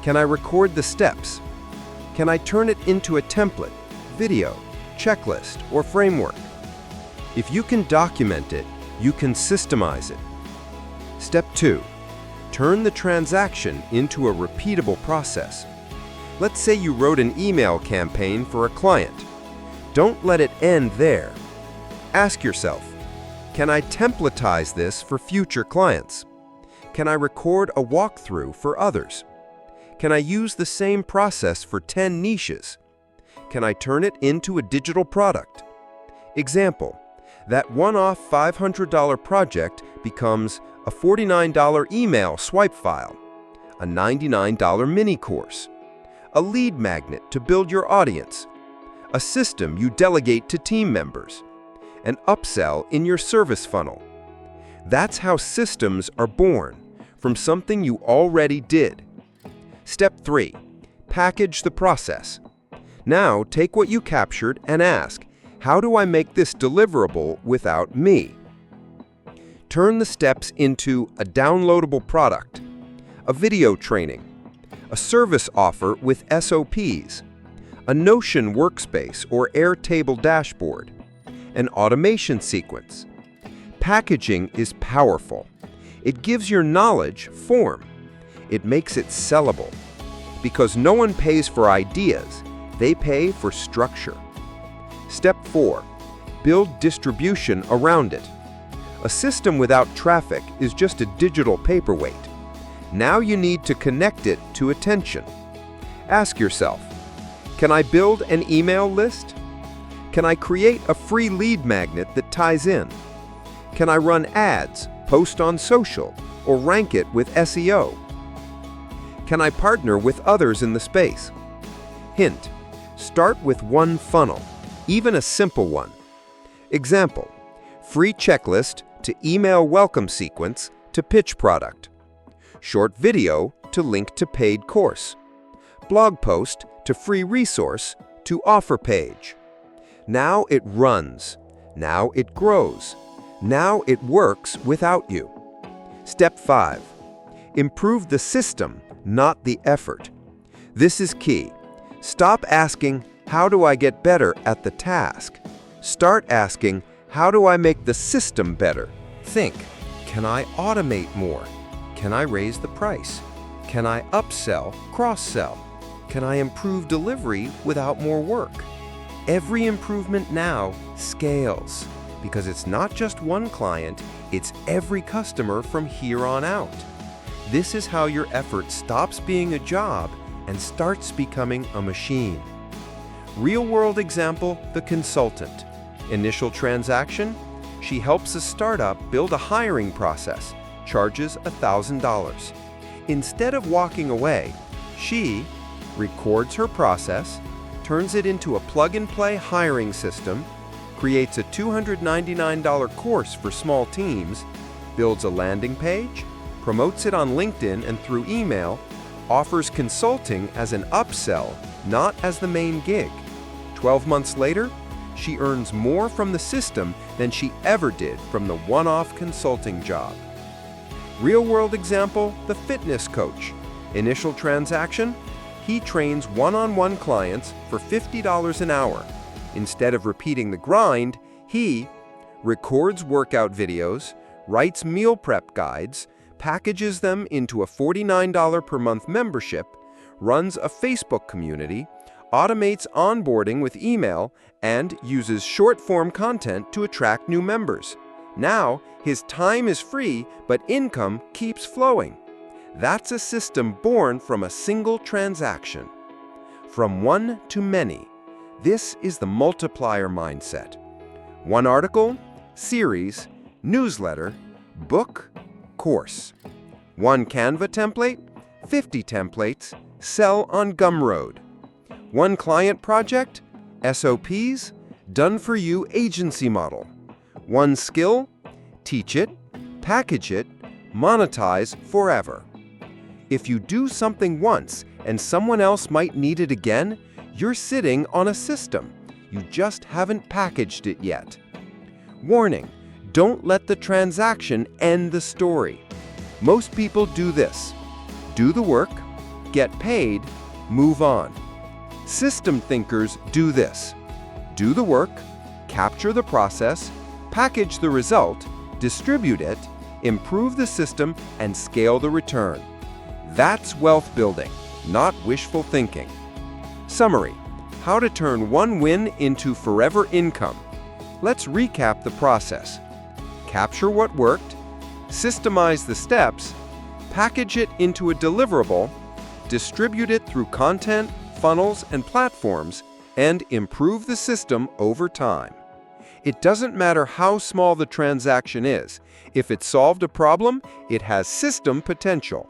Can I record the steps? Can I turn it into a template, video, checklist, or framework? If you can document it, you can systemize it. Step 2. Turn the transaction into a repeatable process. Let's say you wrote an email campaign for a client. Don't let it end there. Ask yourself, can I templatize this for future clients? Can I record a walkthrough for others? Can I use the same process for 10 niches? Can I turn it into a digital product? Example, that one-off $500 project becomes a $49 email swipe file, a $99 mini course, a lead magnet to build your audience, a system you delegate to team members, an upsell in your service funnel. That's how systems are born, from something you already did. Step 3. Package the process. Now take what you captured and ask, how do I make this deliverable without me? Turn the steps into a downloadable product, a video training, a service offer with SOPs, a Notion workspace or Airtable dashboard, an automation sequence. Packaging is powerful. It gives your knowledge form. It makes it sellable. Because no one pays for ideas, they pay for structure. Step 4. Build distribution around it. A system without traffic is just a digital paperweight. Now you need to connect it to attention. Ask yourself, can I build an email list? Can I create a free lead magnet that ties in? Can I run ads, post on social, or rank it with SEO? Can I partner with others in the space? Hint, start with one funnel, even a simple one. Example, free checklist to email welcome sequence to pitch product. Short video to link to paid course. Blog post to free resource to offer page. Now it runs. Now it grows. Now it works without you. Step 5. Improve the system, not the effort. This is key. Stop asking, how do I get better at the task? Start asking, how do I make the system better? Think, can I automate more? Can I raise the price? Can I upsell, cross-sell? Can I improve delivery without more work? Every improvement now scales because it's not just one client, it's every customer from here on out. This is how your effort stops being a job and starts becoming a machine. Real-world example, the consultant. Initial transaction, she helps a startup build a hiring process, charges $1,000. Instead of walking away, she records her process, turns it into a plug-and-play hiring system, creates a $299 course for small teams, builds a landing page, promotes it on LinkedIn and through email, offers consulting as an upsell, not as the main gig. 12 months later, she earns more from the system than she ever did from the one-off consulting job. Real-world example, the fitness coach. Initial transaction, he trains one-on-one clients for $50 an hour. Instead of repeating the grind, he records workout videos, writes meal prep guides, packages them into a $49 per month membership, runs a Facebook community, automates onboarding with email, and uses short-form content to attract new members. Now, his time is free, but income keeps flowing. That's a system born from a single transaction. From one to many, this is the multiplier mindset. One article, series, newsletter, book, course. One Canva template, 50 templates, sell on Gumroad. One client project, SOPs, done-for-you agency model. One skill, teach it, package it, monetize forever. If you do something once and someone else might need it again, you're sitting on a system. You just haven't packaged it yet. Warning, don't let the transaction end the story. Most people do this. Do the work, get paid, move on. System thinkers do this. Do the work, capture the process, package the result, distribute it, improve the system, and scale the return. That's wealth building, not wishful thinking. Summary: how to turn one win into forever income. Let's recap the process. Capture what worked, systemize the steps, package it into a deliverable, distribute it through content, funnels, and platforms, and improve the system over time. It doesn't matter how small the transaction is. If it solved a problem, it has system potential.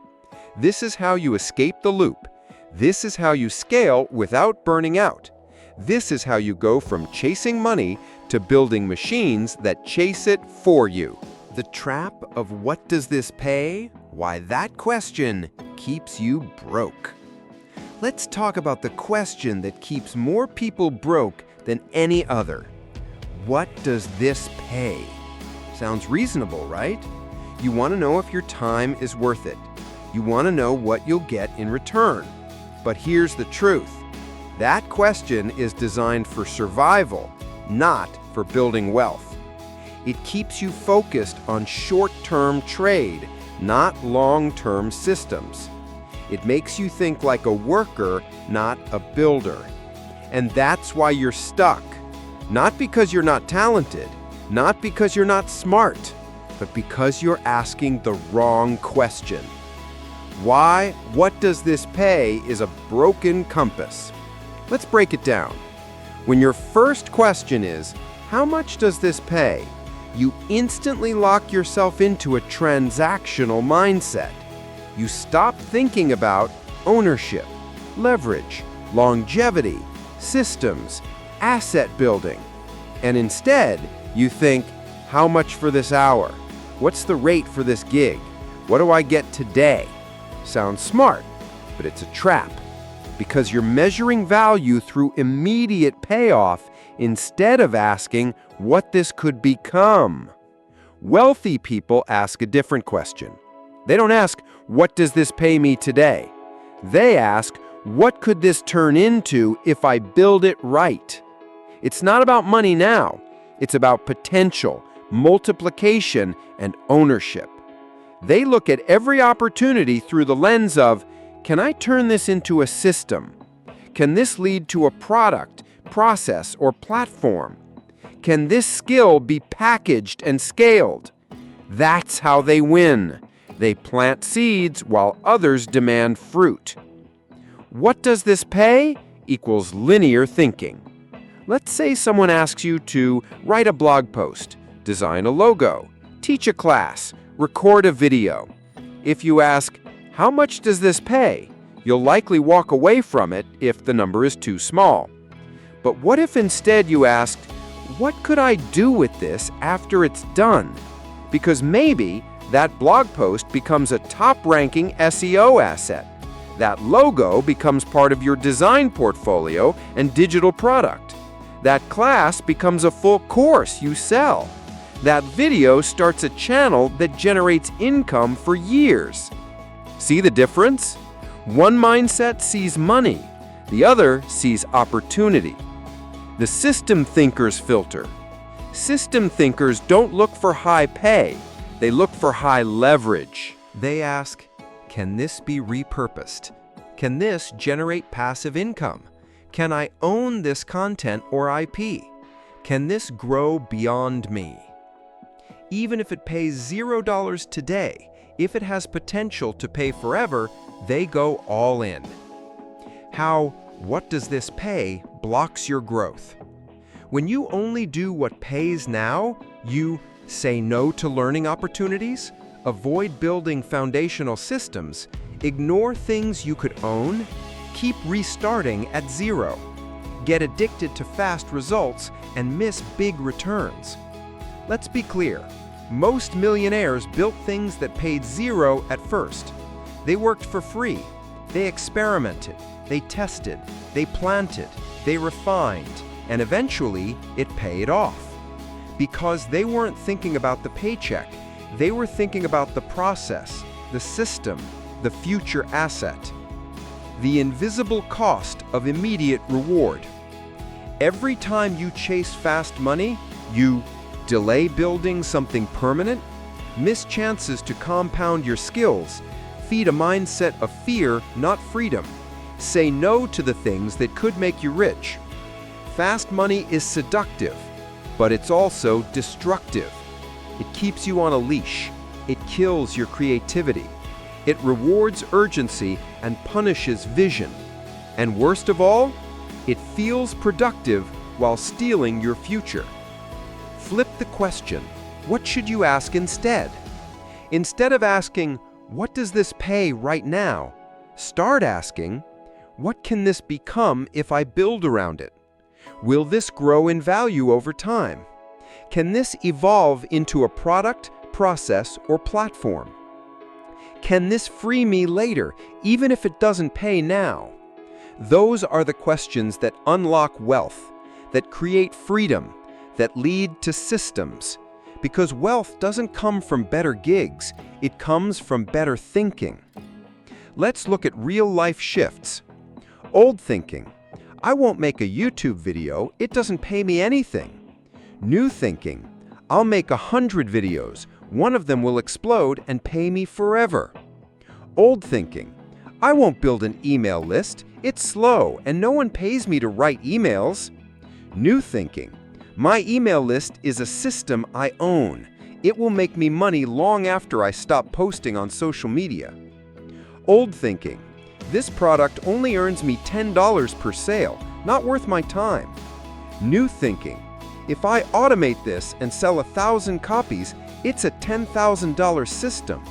This is how you escape the loop. This is how you scale without burning out. This is how you go from chasing money to building machines that chase it for you. The trap of what does this pay? Why, that question keeps you broke. Let's talk about the question that keeps more people broke than any other. What does this pay? Sounds reasonable, right? You want to know if your time is worth it. You want to know what you'll get in return. But here's the truth. That question is designed for survival, not for building wealth. It keeps you focused on short-term trade, not long-term systems. It makes you think like a worker, not a builder. And that's why you're stuck. Not because you're not talented, not because you're not smart, but because you're asking the wrong question. Why, what does this pay is a broken compass. Let's break it down. When your first question is, how much does this pay? You instantly lock yourself into a transactional mindset. You stop thinking about ownership, leverage, longevity, systems, asset building. And instead, you think, how much for this hour? What's the rate for this gig? What do I get today? Sounds smart, but it's a trap. Because you're measuring value through immediate payoff instead of asking what this could become. Wealthy people ask a different question. They don't ask, what does this pay me today? They ask, what could this turn into if I build it right? It's not about money now. It's about potential, multiplication, and ownership. They look at every opportunity through the lens of, can I turn this into a system? Can this lead to a product, process, or platform? Can this skill be packaged and scaled? That's how they win. They plant seeds while others demand fruit. What does this pay? Equals linear thinking. Let's say someone asks you to write a blog post, design a logo, teach a class, record a video. If you ask, how much does this pay? You'll likely walk away from it if the number is too small. But what if instead you asked, what could I do with this after it's done? Because maybe that blog post becomes a top-ranking SEO asset. That logo becomes part of your design portfolio and digital product. That class becomes a full course you sell. That video starts a channel that generates income for years. See the difference? One mindset sees money, the other sees opportunity. The system thinkers filter. System thinkers don't look for high pay, they look for high leverage. They ask, can this be repurposed? Can this generate passive income? Can I own this content or IP? Can this grow beyond me? Even if it pays $0 today, if it has potential to pay forever, they go all in. How "what does this pay" blocks your growth. When you only do what pays now, you say no to learning opportunities, avoid building foundational systems, ignore things you could own, keep restarting at zero, get addicted to fast results, and miss big returns. Let's be clear. Most millionaires built things that paid zero at first. They worked for free. They experimented. They tested. They planted. They refined. And eventually, it paid off. Because they weren't thinking about the paycheck. They were thinking about the process, the system, the future asset. The invisible cost of immediate reward. Every time you chase fast money, you delay building something permanent, miss chances to compound your skills, feed a mindset of fear, not freedom, say no to the things that could make you rich. Fast money is seductive, but it's also destructive. It keeps you on a leash. It kills your creativity. It rewards urgency and punishes vision. And worst of all, it feels productive while stealing your future. Flip the question, what should you ask instead? Instead of asking, what does this pay right now? Start asking, what can this become if I build around it? Will this grow in value over time? Can this evolve into a product, process, or platform? Can this free me later, even if it doesn't pay now? Those are the questions that unlock wealth, that create freedom, that lead to systems. Because wealth doesn't come from better gigs, it comes from better thinking. Let's look at real-life shifts. Old thinking. I won't make a YouTube video, it doesn't pay me anything. New thinking. I'll make 100 videos, one of them will explode and pay me forever. Old thinking. I won't build an email list, it's slow and no one pays me to write emails. New thinking. My email list is a system I own. It will make me money long after I stop posting on social media. Old thinking. This product only earns me $10 per sale, not worth my time. New thinking. If I automate this and sell 1,000 copies, it's a $10,000 system.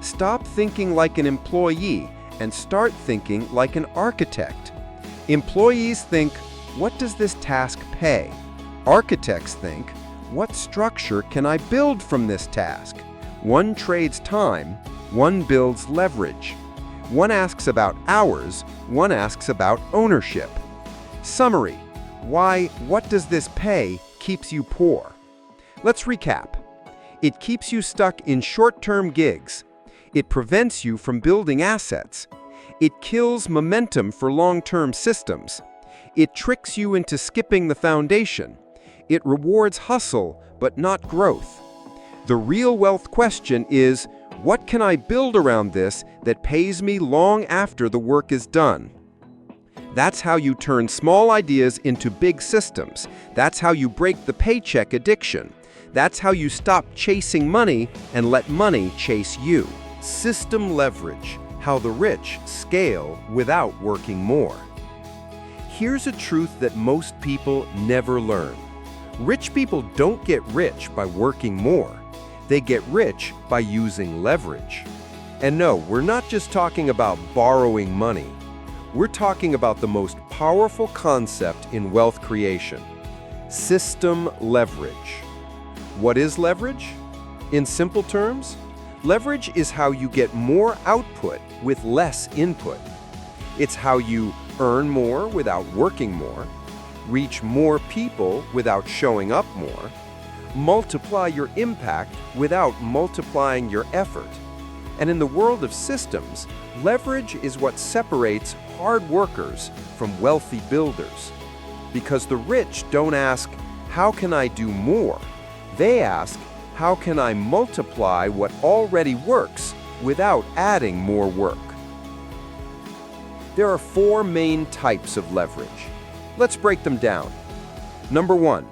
Stop thinking like an employee and start thinking like an architect. Employees think, what does this task pay? Architects think, what structure can I build from this task? One trades time, one builds leverage. One asks about hours, one asks about ownership. Summary: why "what does this pay" keeps you poor. Let's recap. It keeps you stuck in short-term gigs. It prevents you from building assets. It kills momentum for long-term systems. It tricks you into skipping the foundation. It rewards hustle, but not growth. The real wealth question is, what can I build around this that pays me long after the work is done? That's how you turn small ideas into big systems. That's how you break the paycheck addiction. That's how you stop chasing money and let money chase you. System leverage, how the rich scale without working more. Here's a truth that most people never learn. Rich people don't get rich by working more. They get rich by using leverage. And no, we're not just talking about borrowing money. We're talking about the most powerful concept in wealth creation: system leverage. What is leverage? In simple terms, leverage is how you get more output with less input. It's how you earn more without working more, reach more people without showing up more, multiply your impact without multiplying your effort. And in the world of systems, leverage is what separates hard workers from wealthy builders. Because the rich don't ask, how can I do more? They ask, how can I multiply what already works without adding more work? There are 4 main types of leverage. Let's break them down. Number 1,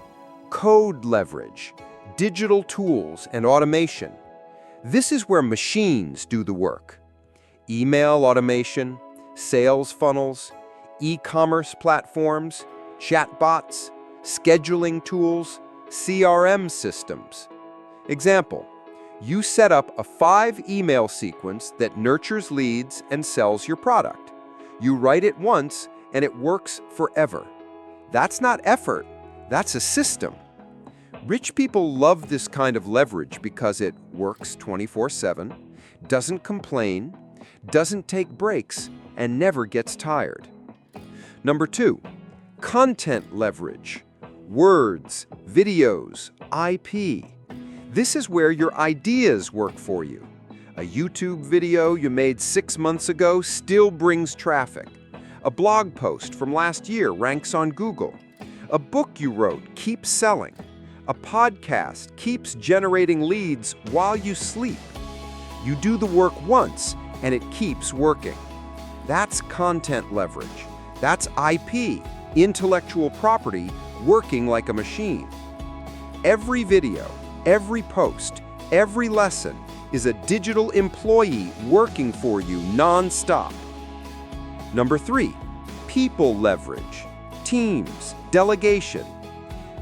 code leverage, digital tools and automation. This is where machines do the work. Email automation, sales funnels, e-commerce platforms, chatbots, scheduling tools, CRM systems. Example, you set up a 5-email sequence that nurtures leads and sells your product. You write it once and it works forever. That's not effort, that's a system. Rich people love this kind of leverage because it works 24/7, doesn't complain, doesn't take breaks, and never gets tired. Number 2, content leverage. Words, videos, IP. This is where your ideas work for you. A YouTube video you made 6 months ago still brings traffic. A blog post from last year ranks on Google. A book you wrote keeps selling. A podcast keeps generating leads while you sleep. You do the work once and it keeps working. That's content leverage. That's IP, intellectual property, working like a machine. Every video, every post, every lesson is a digital employee working for you non-stop. Number 3, people leverage, teams, delegation.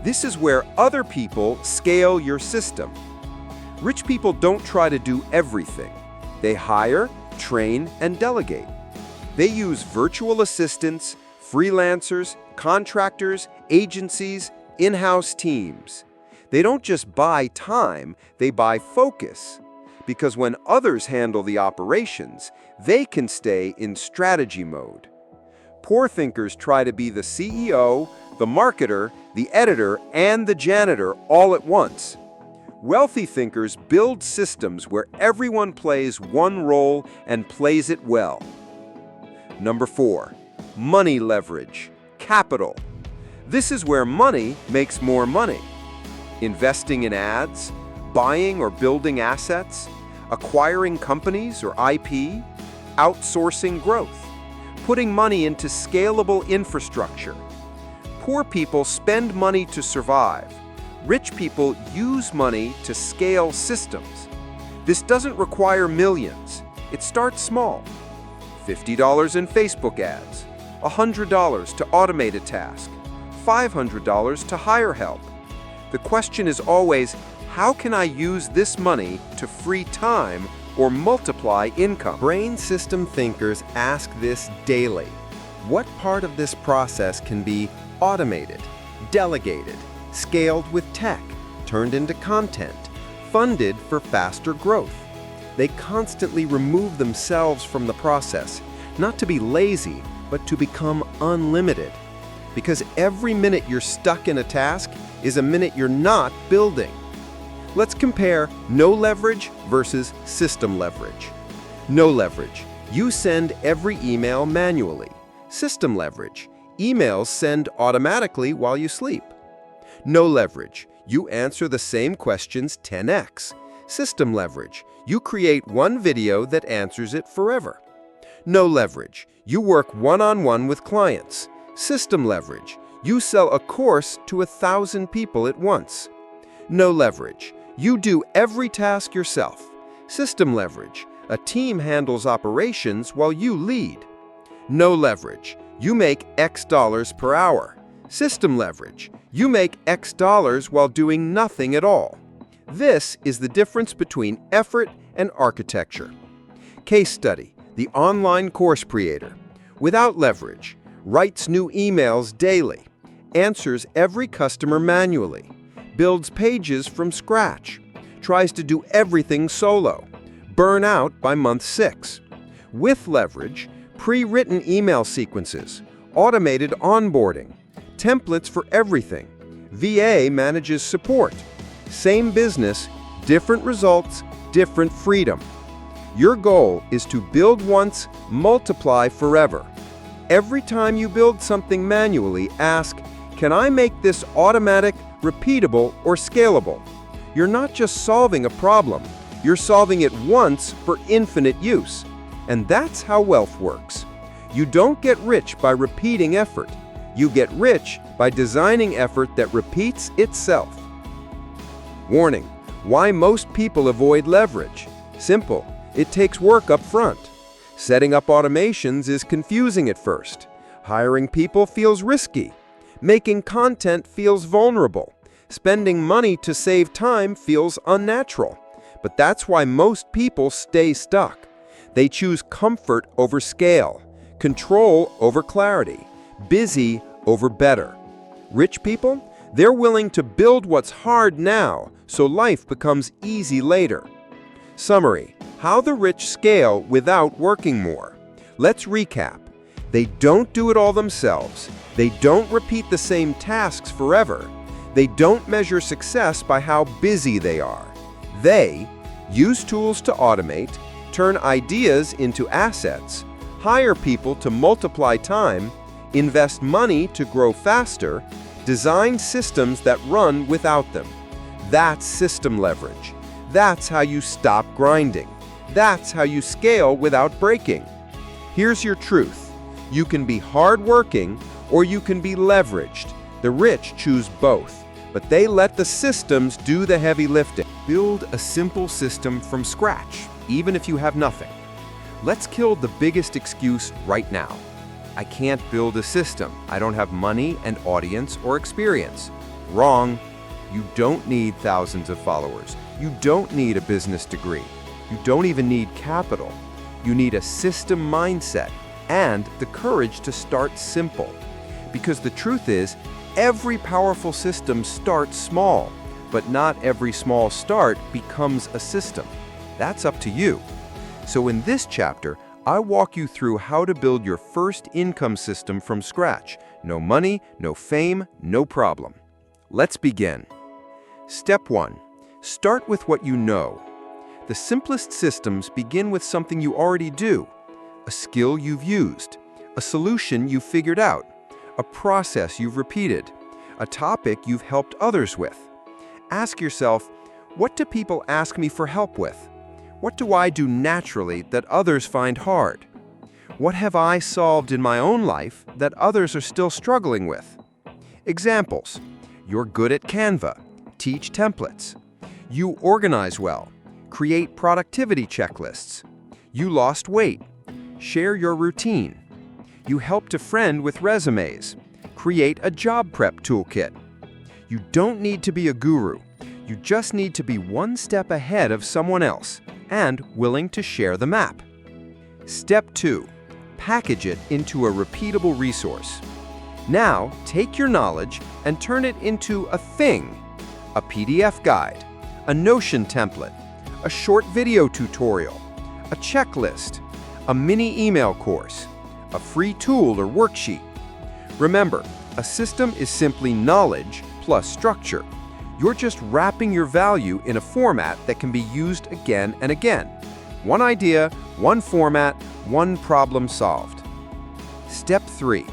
This is where other people scale your system. Rich people don't try to do everything. They hire, train, and delegate. They use virtual assistants, freelancers, contractors, agencies, in-house teams. They don't just buy time, they buy focus. Because when others handle the operations, they can stay in strategy mode. Poor thinkers try to be the CEO, the marketer, the editor, and the janitor all at once. Wealthy thinkers build systems where everyone plays one role and plays it well. Number 4, money leverage, capital. This is where money makes more money. Investing in ads, buying or building assets, acquiring companies or IP, outsourcing growth, putting money into scalable infrastructure. Poor people spend money to survive. Rich people use money to scale systems. This doesn't require millions. It starts small. $50 in Facebook ads, $100 to automate a task, $500 to hire help. The question is always, how can I use this money to free time or multiply income? Brain system thinkers ask this daily. What part of this process can be automated, delegated, scaled with tech, turned into content, funded for faster growth? They constantly remove themselves from the process, not to be lazy, but to become unlimited. Because every minute you're stuck in a task is a minute you're not building. Let's compare no leverage versus system leverage. No leverage. You send every email manually. System leverage. Emails send automatically while you sleep. No leverage. You answer the same questions 10x. System leverage. You create one video that answers it forever. No leverage. You work one-on-one with clients. System leverage. You sell a course to 1,000 people at once. No leverage. You do every task yourself. System leverage. A team handles operations while you lead. No leverage. You make X dollars per hour. System leverage. You make X dollars while doing nothing at all. This is the difference between effort and architecture. Case study: the online course creator. Without leverage, writes new emails daily, answers every customer manually, builds pages from scratch, tries to do everything solo, burn out by month 6. With leverage, pre-written email sequences, automated onboarding, templates for everything. VA manages support. Same business, different results, different freedom. Your goal is to build once, multiply forever. Every time you build something manually, ask, can I make this automatic, repeatable, or scalable? You're not just solving a problem, you're solving it once for infinite use. And that's how wealth works. You don't get rich by repeating effort. You get rich by designing effort that repeats itself. Warning: why most people avoid leverage. Simple. It takes work up front. Setting up automations is confusing at first. Hiring people feels risky. Making content feels vulnerable. Spending money to save time feels unnatural. But that's why most people stay stuck. They choose comfort over scale, control over clarity, busy over better. Rich people, they're willing to build what's hard now so life becomes easy later. Summary: how the rich scale without working more. Let's recap. They don't do it all themselves. They don't repeat the same tasks forever. They don't measure success by how busy they are. They use tools to automate, turn ideas into assets, hire people to multiply time, invest money to grow faster, design systems that run without them. That's system leverage. That's how you stop grinding. That's how you scale without breaking. Here's your truth. You can be hardworking or you can be leveraged. The rich choose both, but they let the systems do the heavy lifting. Build a simple system from scratch, even if you have nothing. Let's kill the biggest excuse right now. I can't build a system. I don't have money and audience or experience. Wrong. You don't need thousands of followers. You don't need a business degree. You don't even need capital. You need a system mindset and the courage to start simple. Because the truth is, every powerful system starts small, but not every small start becomes a system. That's up to you. So in this chapter, I walk you through how to build your first income system from scratch. No money, no fame, no problem. Let's begin. Step 1. Start with what you know. The simplest systems begin with something you already do, a skill you've used, a solution you've figured out, a process you've repeated, a topic you've helped others with. Ask yourself, what do people ask me for help with? What do I do naturally that others find hard? What have I solved in my own life that others are still struggling with? Examples: you're good at Canva, teach templates. You organize well, create productivity checklists. You lost weight, share your routine. You helped a friend with resumes, create a job prep toolkit. You don't need to be a guru. You just need to be one step ahead of someone else and willing to share the map. Step 2. Package it into a repeatable resource. Now, take your knowledge and turn it into a thing. A PDF guide, a Notion template, a short video tutorial, a checklist, a mini email course, a free tool or worksheet. Remember, a system is simply knowledge plus structure. You're just wrapping your value in a format that can be used again and again. One idea, one format, one problem solved. Step 3.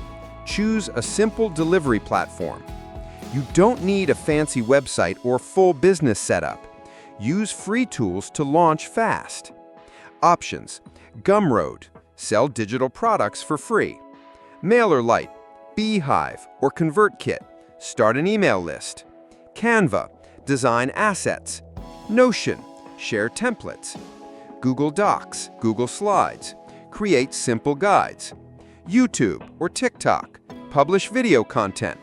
Choose a simple delivery platform. You don't need a fancy website or full business setup. Use free tools to launch fast. Options: Gumroad, sell digital products for free. MailerLite, Beehive, or ConvertKit, start an email list. Canva, design assets. Notion, share templates. Google Docs, Google Slides, create simple guides. YouTube or TikTok, publish video content.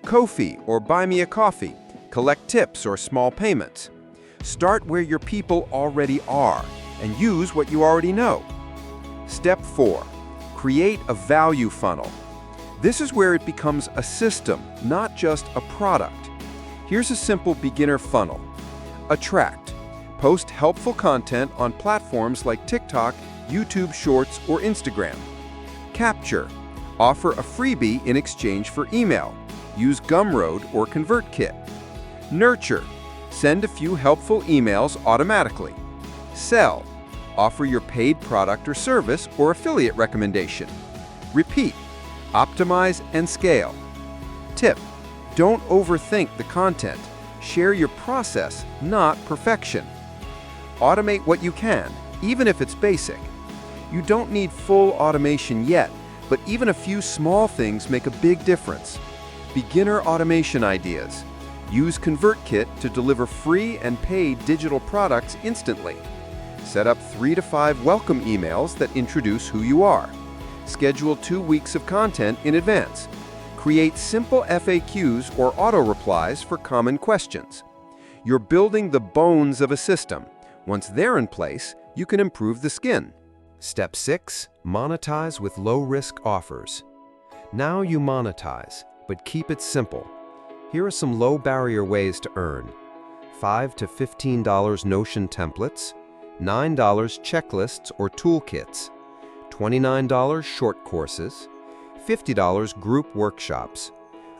Ko-fi or Buy Me a Coffee, collect tips or small payments. Start where your people already are and use what you already know. Step 4. Create a value funnel. This is where it becomes a system, not just a product. Here's a simple beginner funnel. Attract. Post helpful content on platforms like TikTok, YouTube Shorts, or Instagram. Capture. Offer a freebie in exchange for email. Use Gumroad or ConvertKit. Nurture. Send a few helpful emails automatically. Sell. Offer your paid product or service or affiliate recommendation. Repeat. Optimize and scale. Tip: don't overthink the content. Share your process, not perfection. Automate what you can, even if it's basic. You don't need full automation yet, but even a few small things make a big difference. Beginner automation ideas. Use ConvertKit to deliver free and paid digital products instantly. Set up 3 to 5 welcome emails that introduce who you are. Schedule 2 weeks of content in advance. Create simple FAQs or auto-replies for common questions. You're building the bones of a system. Once they're in place, you can improve the skin. Step 6. Monetize with low-risk offers. Now you monetize, but keep it simple. Here are some low-barrier ways to earn. $5 to $15 Notion templates, $9 checklists or toolkits, $29 short courses, $50 group workshops,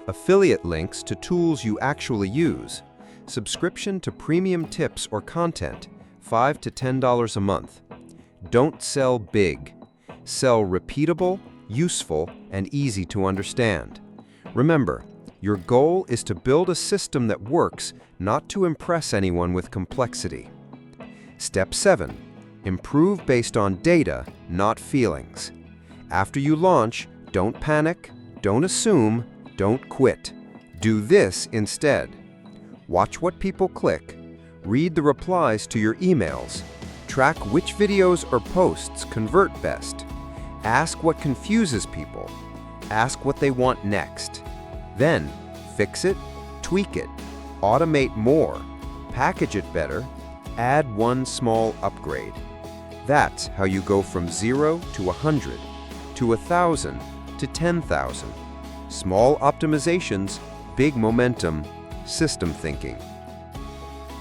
affiliate links to tools you actually use, subscription to premium tips or content, $5 to $10 a month. Don't sell big. Sell repeatable, useful, and easy to understand. Remember, your goal is to build a system that works, not to impress anyone with complexity. Step 7. Improve based on data, not feelings. After you launch, don't panic, don't assume, don't quit. Do this instead. Watch what people click. Read the replies to your emails. Track which videos or posts convert best. Ask what confuses people. Ask what they want next. Then, fix it, tweak it, automate more, package it better, add one small upgrade. That's how you go from 0 to 100, to 1,000, to 10,000. Small optimizations, big momentum, system thinking.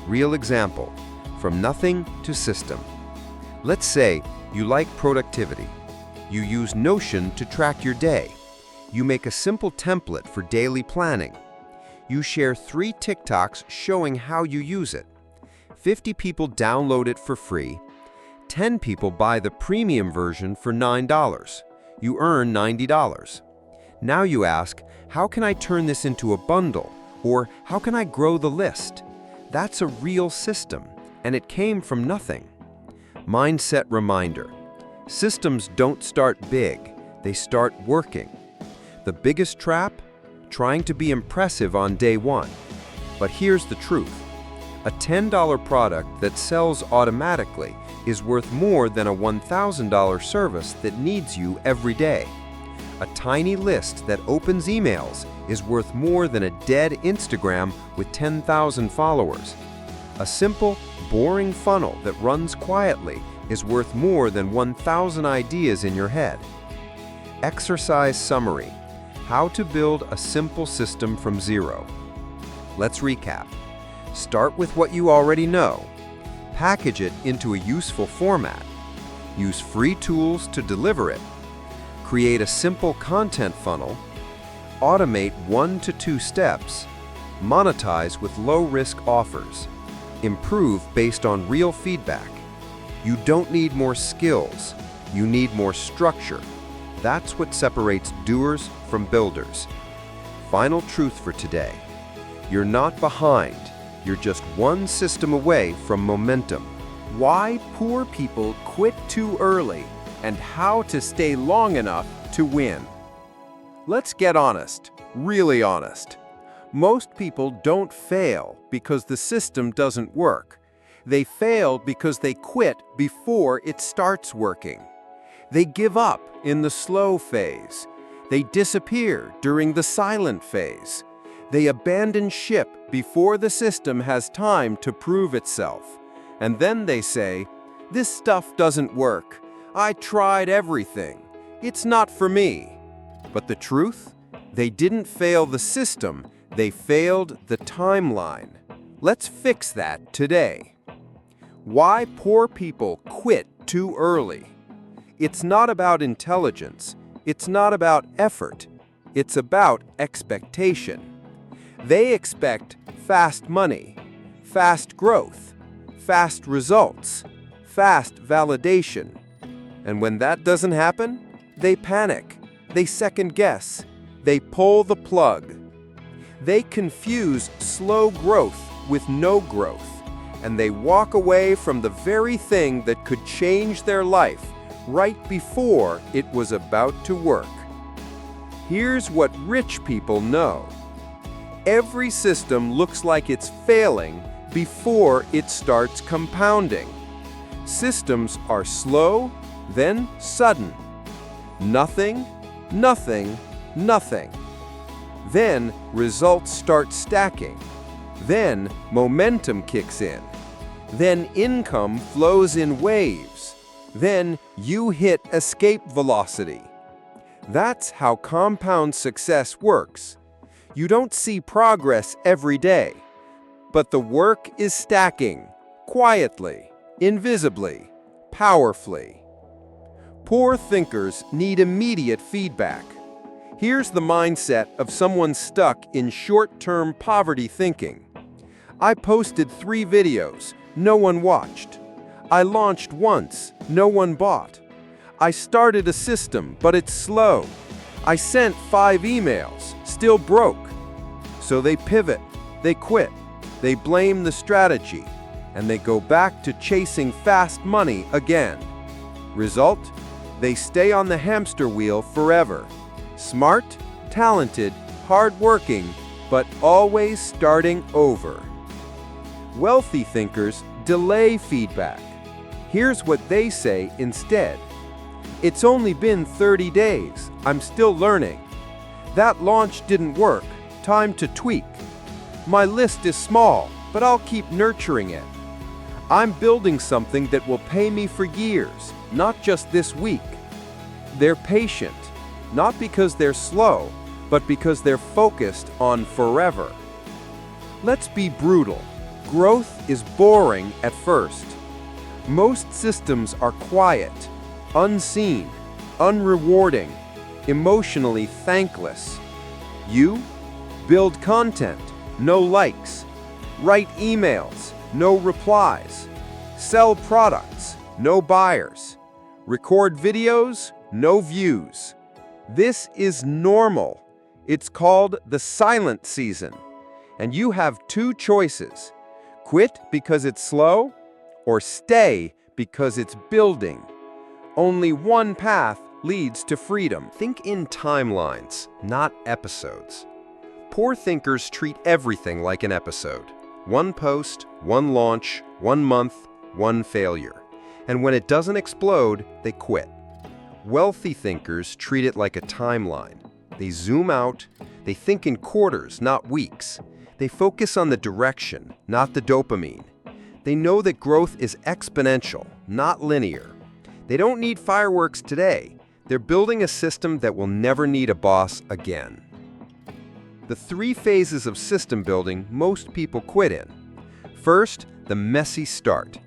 Real example, from nothing to system. Let's say you like productivity. You use Notion to track your day. You make a simple template for daily planning. You share 3 TikToks showing how you use it. 50 people download it for free. 10 people buy the premium version for $9. You earn $90. Now you ask, how can I turn this into a bundle? Or how can I grow the list? That's a real system, and it came from nothing. Mindset reminder. Systems don't start big, they start working. The biggest trap? Trying to be impressive on day one. But here's the truth. A $10 product that sells automatically is worth more than a $1,000 service that needs you every day. A tiny list that opens emails is worth more than a dead Instagram with 10,000 followers. A simple, boring funnel that runs quietly is worth more than 1,000 ideas in your head. Exercise summary. How to build a simple system from zero. Let's recap. Start with what you already know. Package it into a useful format. Use free tools to deliver it. Create a simple content funnel. Automate 1 to 2 steps. Monetize with low-risk offers. Improve based on real feedback. You don't need more skills. You need more structure. That's what separates doers from builders. Final truth for today. You're not behind. You're just one system away from momentum. Why poor people quit too early and how to stay long enough to win. Let's get honest, really honest. Most people don't fail because the system doesn't work. They fail because they quit before it starts working. They give up in the slow phase. They disappear during the silent phase. They abandon ship before the system has time to prove itself. And then they say, "This stuff doesn't work. I tried everything. It's not for me." But the truth? They didn't fail the system. They failed the timeline. Let's fix that today. Why poor people quit too early. It's not about intelligence. It's not about effort. It's about expectation. They expect fast money, fast growth, fast results, fast validation. And when that doesn't happen, they panic, they second guess, they pull the plug. They confuse slow growth with no growth, and they walk away from the very thing that could change their life right before it was about to work. Here's what rich people know. Every system looks like it's failing before it starts compounding. Systems are slow, then sudden. Nothing, nothing, nothing. Then results start stacking. Then momentum kicks in. Then income flows in waves. Then you hit escape velocity. That's how compound success works. You don't see progress every day, but the work is stacking, quietly, invisibly, powerfully. Poor thinkers need immediate feedback. Here's the mindset of someone stuck in short-term poverty thinking. I posted 3 videos, no one watched. I launched once, no one bought. I started a system, but it's slow. I sent 5 emails, still broke. So they pivot, they quit, they blame the strategy, and they go back to chasing fast money again. Result? They stay on the hamster wheel forever. Smart, talented, hardworking, but always starting over. Wealthy thinkers delay feedback. Here's what they say instead. It's only been 30 days. I'm still learning. That launch didn't work. Time to tweak. My list is small, but I'll keep nurturing it. I'm building something that will pay me for years, not just this week. They're patient, not because they're slow, but because they're focused on forever. Let's be brutal. Growth is boring at first. Most systems are quiet, unseen, unrewarding, emotionally thankless. You build content, no likes. Write emails, no replies. Sell products, no buyers. Record videos, no views. This is normal. It's called the silent season. And you have 2 choices. Quit because it's slow, or stay because it's building. Only one path leads to freedom. Think in timelines, not episodes. Poor thinkers treat everything like an episode. One post, one launch, 1 month, one failure. And when it doesn't explode, they quit. Wealthy thinkers treat it like a timeline. They zoom out, they think in quarters, not weeks. They focus on the direction, not the dopamine. They know that growth is exponential, not linear. They don't need fireworks today. They're building a system that will never need a boss again. The 3 phases of system building most people quit in. First, the messy start.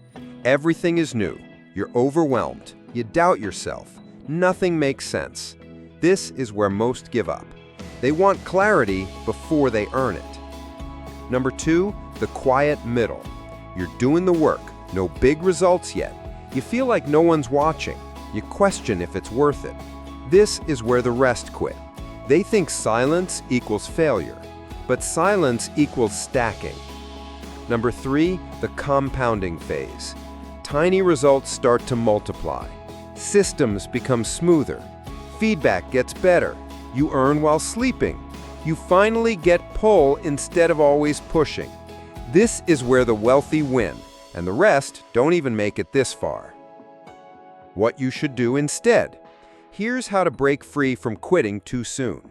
Everything is new. You're overwhelmed. You doubt yourself. Nothing makes sense. This is where most give up. They want clarity before they earn it. Number 2, the quiet middle. You're doing the work, no big results yet. You feel like no one's watching. You question if it's worth it. This is where the rest quit. They think silence equals failure. but silence equals stacking. Number 3, the compounding phase. Tiny results start to multiply. Systems become smoother. Feedback gets better. You earn while sleeping. You finally get pull instead of always pushing. This is where the wealthy win, and the rest don't even make it this far. What you should do instead. Here's how to break free from quitting too soon.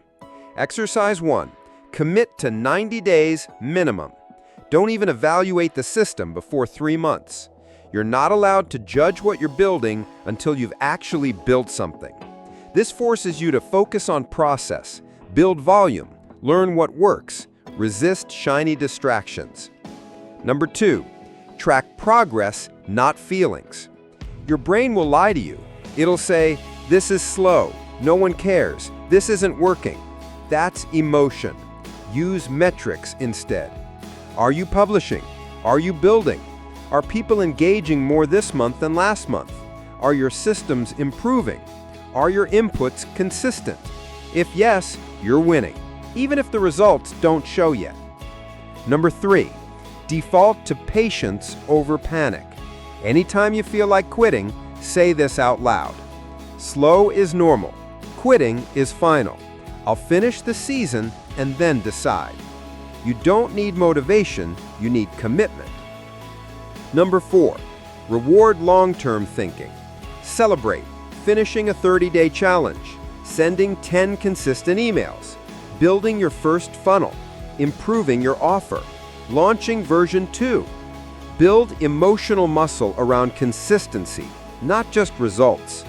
Exercise 1. Commit to 90 days minimum. Don't even evaluate the system before 3 months. You're not allowed to judge what you're building until you've actually built something. This forces you to focus on process, build volume, learn what works, resist shiny distractions. Number 2, track progress, not feelings. Your brain will lie to you. It'll say, "This is slow, no one cares, this isn't working." That's emotion. Use metrics instead. Are you publishing? Are you building? Are people engaging more this month than last month? Are your systems improving? Are your inputs consistent? If yes, you're winning, even if the results don't show yet. Number 3, default to patience over panic. Anytime you feel like quitting, say this out loud. Slow is normal. Quitting is final. I'll finish the season and then decide. You don't need motivation, you need commitment. Number 4, reward long-term thinking. Celebrate finishing a 30-day challenge, sending 10 consistent emails, building your first funnel, improving your offer, launching version 2. Build emotional muscle around consistency, not just results.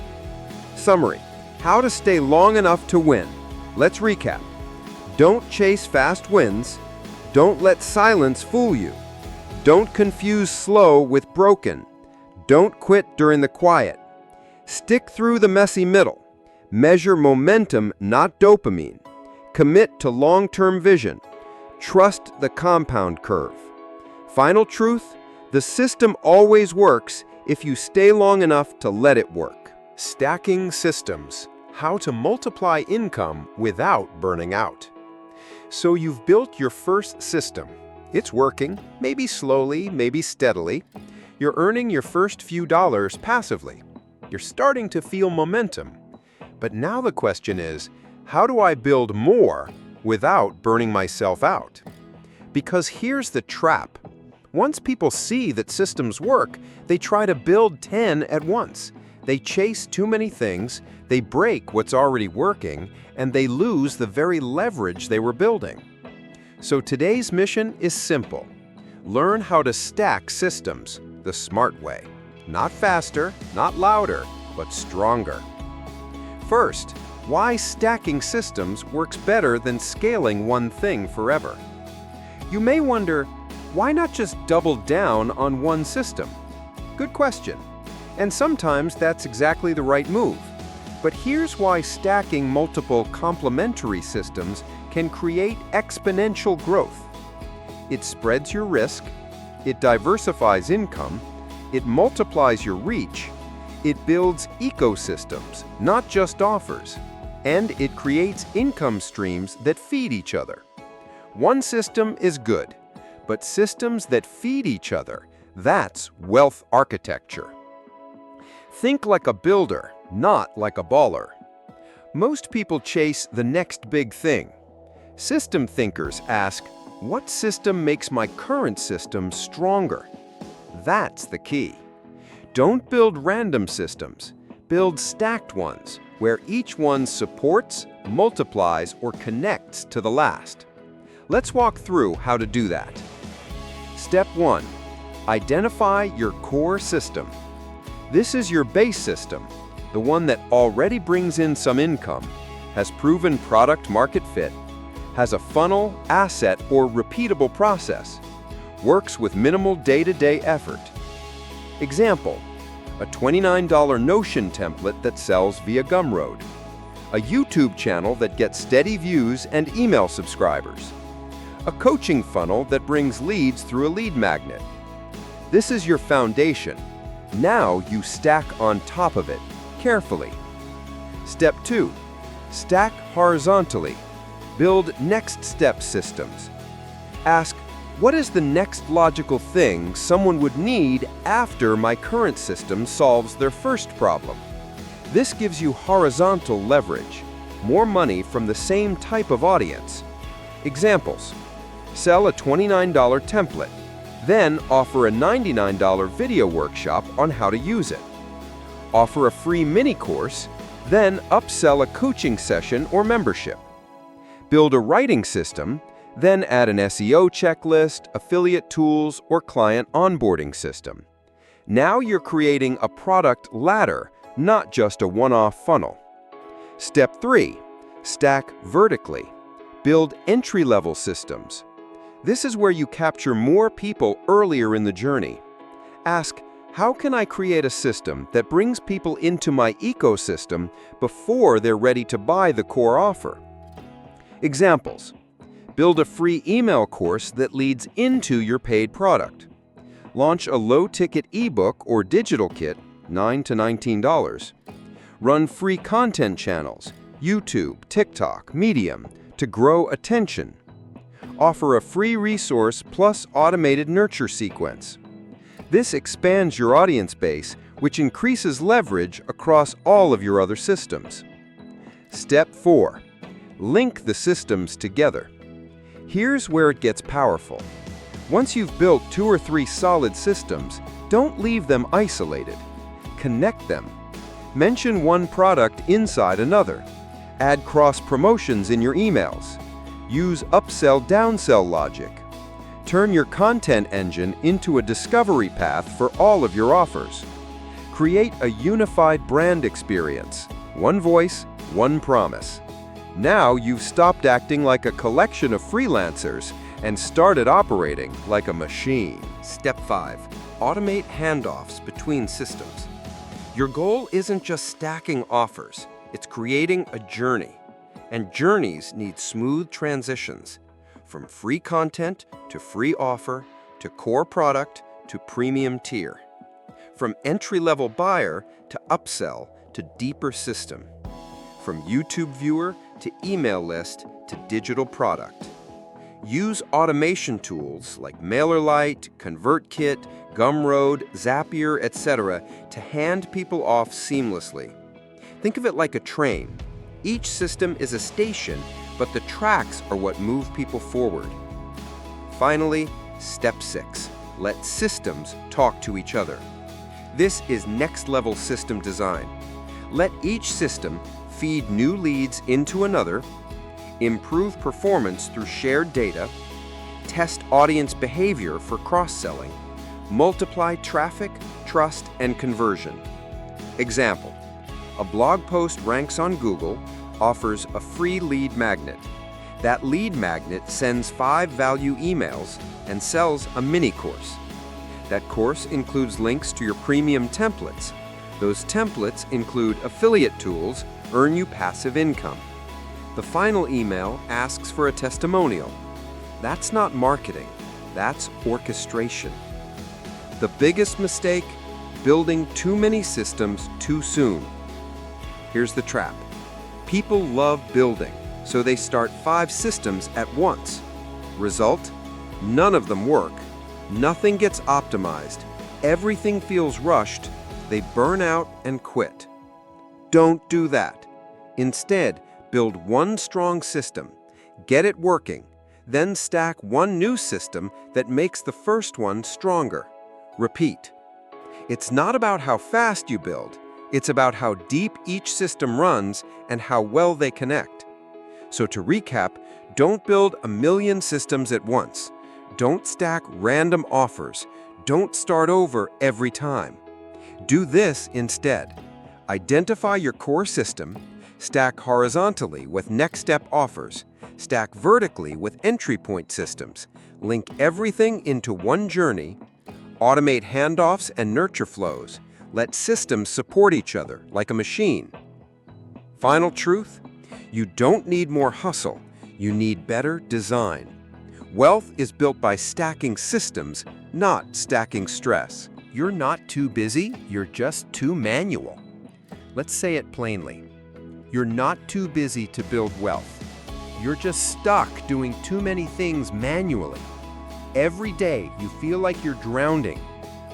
Summary: how to stay long enough to win. Let's recap. Don't chase fast wins. Don't let silence fool you. Don't confuse slow with broken. Don't quit during the quiet. Stick through the messy middle. Measure momentum, not dopamine. Commit to long-term vision. Trust the compound curve. Final truth: the system always works if you stay long enough to let it work. Stacking systems. How to multiply income without burning out. So you've built your first system. It's working, maybe slowly, maybe steadily. You're earning your first few dollars passively. You're starting to feel momentum. But now the question is, how do I build more without burning myself out? Because here's the trap. Once people see that systems work, they try to build 10 at once. They chase too many things, they break what's already working, and they lose the very leverage they were building. So today's mission is simple. Learn how to stack systems the smart way. Not faster, not louder, but stronger. First, why stacking systems works better than scaling one thing forever. You may wonder, why not just double down on one system? Good question. And sometimes that's exactly the right move. But here's why stacking multiple complementary systems can create exponential growth. It spreads your risk, it diversifies income, it multiplies your reach, it builds ecosystems, not just offers, and it creates income streams that feed each other. One system is good, but systems that feed each other, that's wealth architecture. Think like a builder, not like a baller. Most people chase the next big thing. System thinkers ask, what system makes my current system stronger? That's the key. Don't build random systems. Build stacked ones, where each one supports, multiplies, or connects to the last. Let's walk through how to do that. Step 1. Identify your core system. This is your base system, the one that already brings in some income, has proven product-market fit, has a funnel, asset, or repeatable process, works with minimal day-to-day effort. Example, a $29 Notion template that sells via Gumroad, a YouTube channel that gets steady views and email subscribers, a coaching funnel that brings leads through a lead magnet. This is your foundation. Now you stack on top of it, carefully. Step 2. Stack horizontally. Build next step systems, Ask, what is the next logical thing someone would need after my current system solves their first problem? This gives you horizontal leverage, more money from the same type of audience. Examples: sell a $29 template, then offer a $99 video workshop on how to use it. Offer a free mini course, then upsell a coaching session or membership. Build a writing system, then add an SEO checklist, affiliate tools, or client onboarding system. Now you're creating a product ladder, not just a one-off funnel. Step 3. Stack vertically. Build entry-level systems. This is where you capture more people earlier in the journey. Ask, how can I create a system that brings people into my ecosystem before they're ready to buy the core offer? Examples: build a free email course that leads into your paid product. Launch a low-ticket ebook or digital kit, $9 to $19. Run free content channels, YouTube, TikTok, Medium, to grow attention. Offer a free resource plus automated nurture sequence. This expands your audience base, which increases leverage across all of your other systems. Step 4. Link the systems together. Here's where it gets powerful. Once you've built 2 or 3 solid systems, don't leave them isolated. Connect them. Mention one product inside another. Add cross-promotions in your emails. Use upsell-downsell logic. Turn your content engine into a discovery path for all of your offers. Create a unified brand experience. One voice, one promise. Now you've stopped acting like a collection of freelancers and started operating like a machine. Step 5. Automate handoffs between systems. Your goal isn't just stacking offers, it's creating a journey. And journeys need smooth transitions, from free content to free offer to core product to premium tier. From entry-level buyer to upsell to deeper system. From YouTube viewer to email list to digital product. Use automation tools like MailerLite, ConvertKit, Gumroad, Zapier, etc. to hand people off seamlessly. Think of it like a train. Each system is a station, but the tracks are what move people forward. Finally, step 6. Let systems talk to each other. This is next-level system design. Let each system feed new leads into another, improve performance through shared data, test audience behavior for cross-selling, multiply traffic, trust, and conversion. Example: a blog post ranks on Google, offers a free lead magnet. That lead magnet sends 5 value emails and sells a mini course. That course includes links to your premium templates. Those templates include affiliate tools, earn you passive income. The final email asks for a testimonial. That's not marketing, that's orchestration. The biggest mistake: building too many systems too soon. Here's the trap. People love building, so they start 5 systems at once. Result: none of them work. Nothing gets optimized. Everything feels rushed. They burn out and quit. Don't do that. Instead, build one strong system, get it working, then stack one new system that makes the first one stronger. Repeat. It's not about how fast you build, it's about how deep each system runs and how well they connect. So to recap, don't build a million systems at once. Don't stack random offers. Don't start over every time. Do this instead. Identify your core system, stack horizontally with next step offers, stack vertically with entry point systems, link everything into one journey, automate handoffs and nurture flows, let systems support each other like a machine. Final truth: you don't need more hustle, you need better design. Wealth is built by stacking systems, not stacking stress. You're not too busy, you're just too manual. Let's say it plainly. You're not too busy to build wealth. You're just stuck doing too many things manually. Every day, you feel like you're drowning,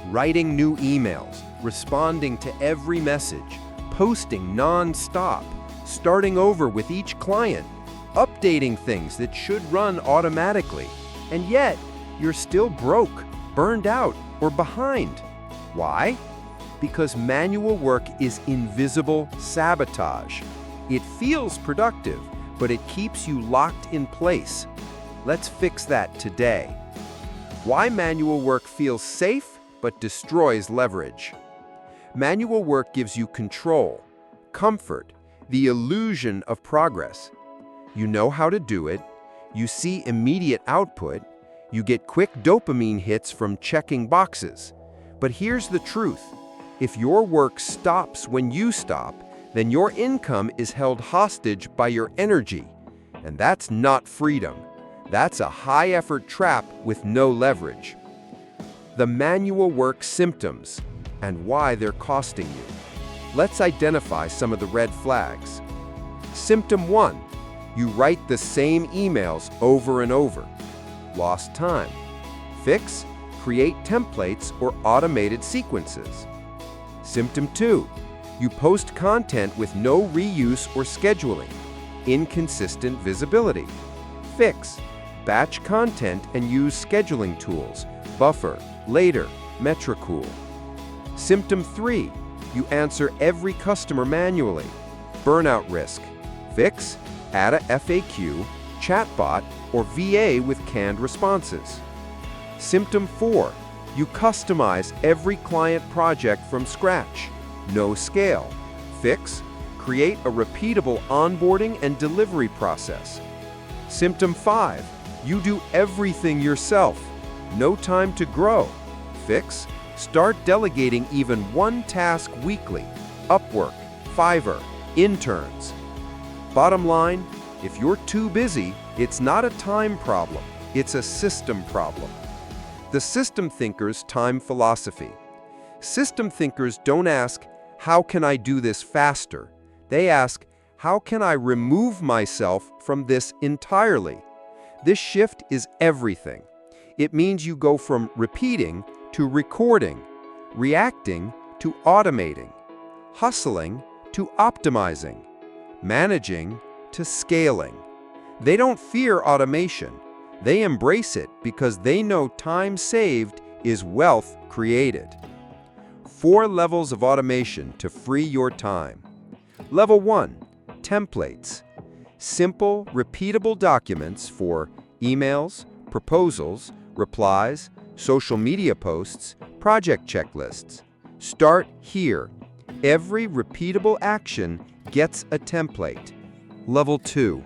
writing new emails, responding to every message, posting non-stop, starting over with each client, updating things that should run automatically, and yet you're still broke, burned out, or behind. Why? Because manual work is invisible sabotage. It feels productive, but it keeps you locked in place. Let's fix that today. Why manual work feels safe but destroys leverage. Manual work gives you control, comfort, the illusion of progress. You know how to do it, you see immediate output, you get quick dopamine hits from checking boxes. But here's the truth. If your work stops when you stop, then your income is held hostage by your energy. And that's not freedom. That's a high-effort trap with no leverage. The manual work symptoms and why they're costing you. Let's identify some of the red flags. Symptom 1. You write the same emails over and over. Lost time. Fix, create templates or automated sequences. Symptom 2. You post content with no reuse or scheduling. Inconsistent visibility. Fix, batch content and use scheduling tools, Buffer, Later, Metricool. Symptom 3. You answer every customer manually. Burnout risk. Fix, add a FAQ, chatbot, or VA with canned responses. Symptom 4. You customize every client project from scratch. No scale. Fix, create a repeatable onboarding and delivery process. Symptom 5. You do everything yourself. No time to grow. Fix, start delegating even one task weekly. Upwork, Fiverr, interns. Bottom line, if you're too busy, it's not a time problem, it's a system problem. The system thinker's time philosophy. System thinkers don't ask, how can I do this faster? They ask, how can I remove myself from this entirely? This shift is everything. It means you go from repeating to recording, reacting to automating, hustling to optimizing, managing to scaling. They don't fear automation. They embrace it because they know time saved is wealth created. 4 levels of automation to free your time. Level 1, templates. Simple, repeatable documents for emails, proposals, replies, social media posts, project checklists. Start here. Every repeatable action gets a template. Level 2,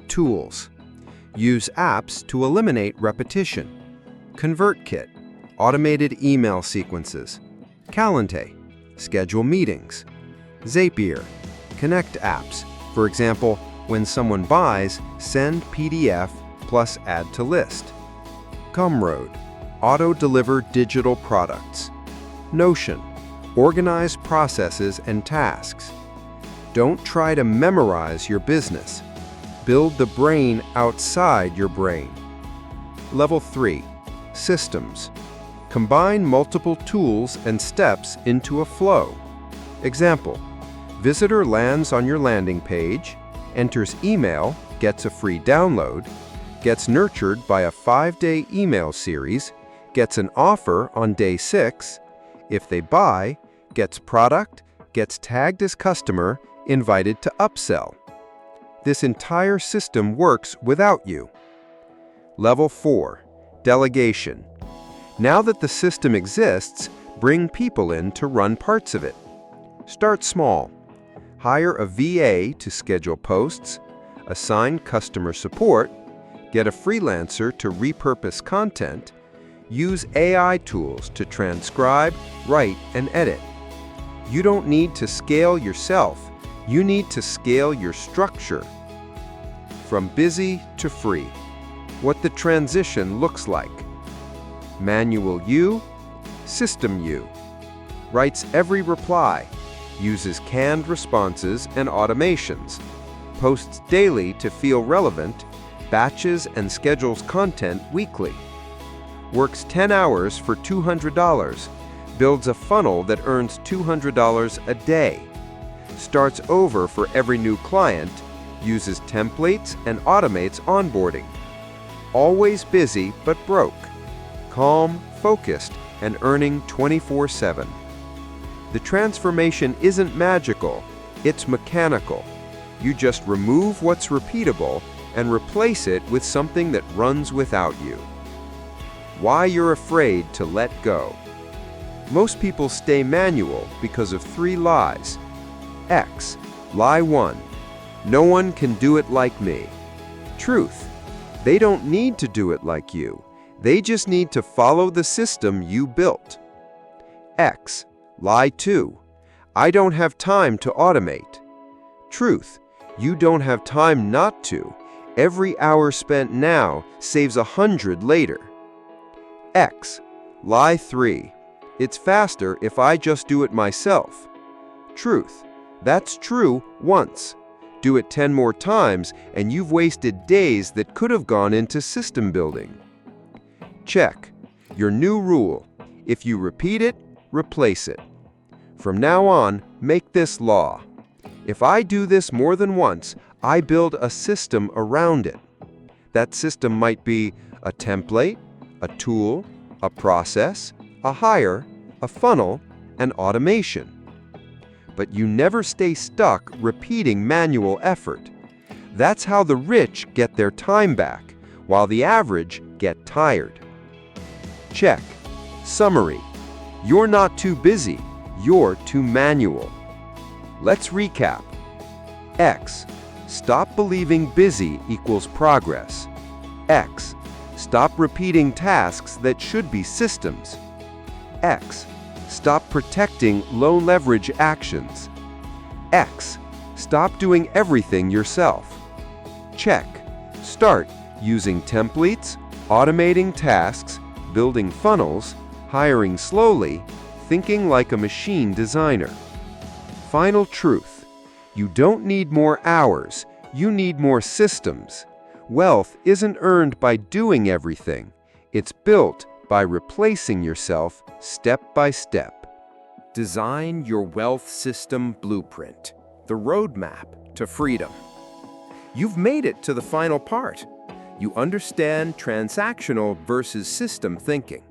tools. Use apps to eliminate repetition. ConvertKit, automated email sequences. Calendar, schedule meetings. Zapier, connect apps. For example, when someone buys, send PDF plus add to list. Gumroad, auto-deliver digital products. Notion, organize processes and tasks. Don't try to memorize your business. Build the brain outside your brain. Level 3, systems. Combine multiple tools and steps into a flow. Example, visitor lands on your landing page, enters email, gets a free download, gets nurtured by a 5-day email series, gets an offer on day 6, if they buy, gets product, gets tagged as customer, invited to upsell. This entire system works without you. Level 4, delegation. Now that the system exists, bring people in to run parts of it. Start small. Hire a VA to schedule posts, assign customer support, get a freelancer to repurpose content, use AI tools to transcribe, write, and edit. You don't need to scale yourself. You need to scale your structure. From busy to free. What the transition looks like. Manual you, system you. Writes every reply. Uses canned responses and automations. Posts daily to feel relevant, batches and schedules content weekly. Works 10 hours for $200, builds a funnel that earns $200 a day, starts over for every new client, uses templates and automates onboarding. Always busy but broke, calm, focused, and earning 24/7. The transformation isn't magical, it's mechanical. You just remove what's repeatable and replace it with something that runs without you. Why you're afraid to let go. Most people stay manual because of 3 lies. X. Lie 1. No one can do it like me. Truth. They don't need to do it like you. They just need to follow the system you built. X. Lie 2. I don't have time to automate. Truth. You don't have time not to. Every hour spent now saves 100 later. X. Lie 3. It's faster if I just do it myself. Truth. That's true once. Do it 10 more times and you've wasted days that could have gone into system building. Check. Your new rule. If you repeat it, replace it. From now on, make this law. If I do this more than once, I build a system around it. That system might be a template, a tool, a process, a hire, a funnel, and automation. But you never stay stuck repeating manual effort. That's how the rich get their time back, while the average get tired. Check. Summary. You're not too busy, you're too manual. Let's recap. X. Stop believing busy equals progress. X. Stop repeating tasks that should be systems. X. Stop protecting low-leverage actions. X. Stop doing everything yourself. Check. Start using templates, automating tasks, building funnels, hiring slowly, thinking like a machine designer. Final truth. You don't need more hours, you need more systems. Wealth isn't earned by doing everything. It's built by replacing yourself step by step. Design your wealth system blueprint, the roadmap to freedom. You've made it to the final part. You understand transactional versus system thinking.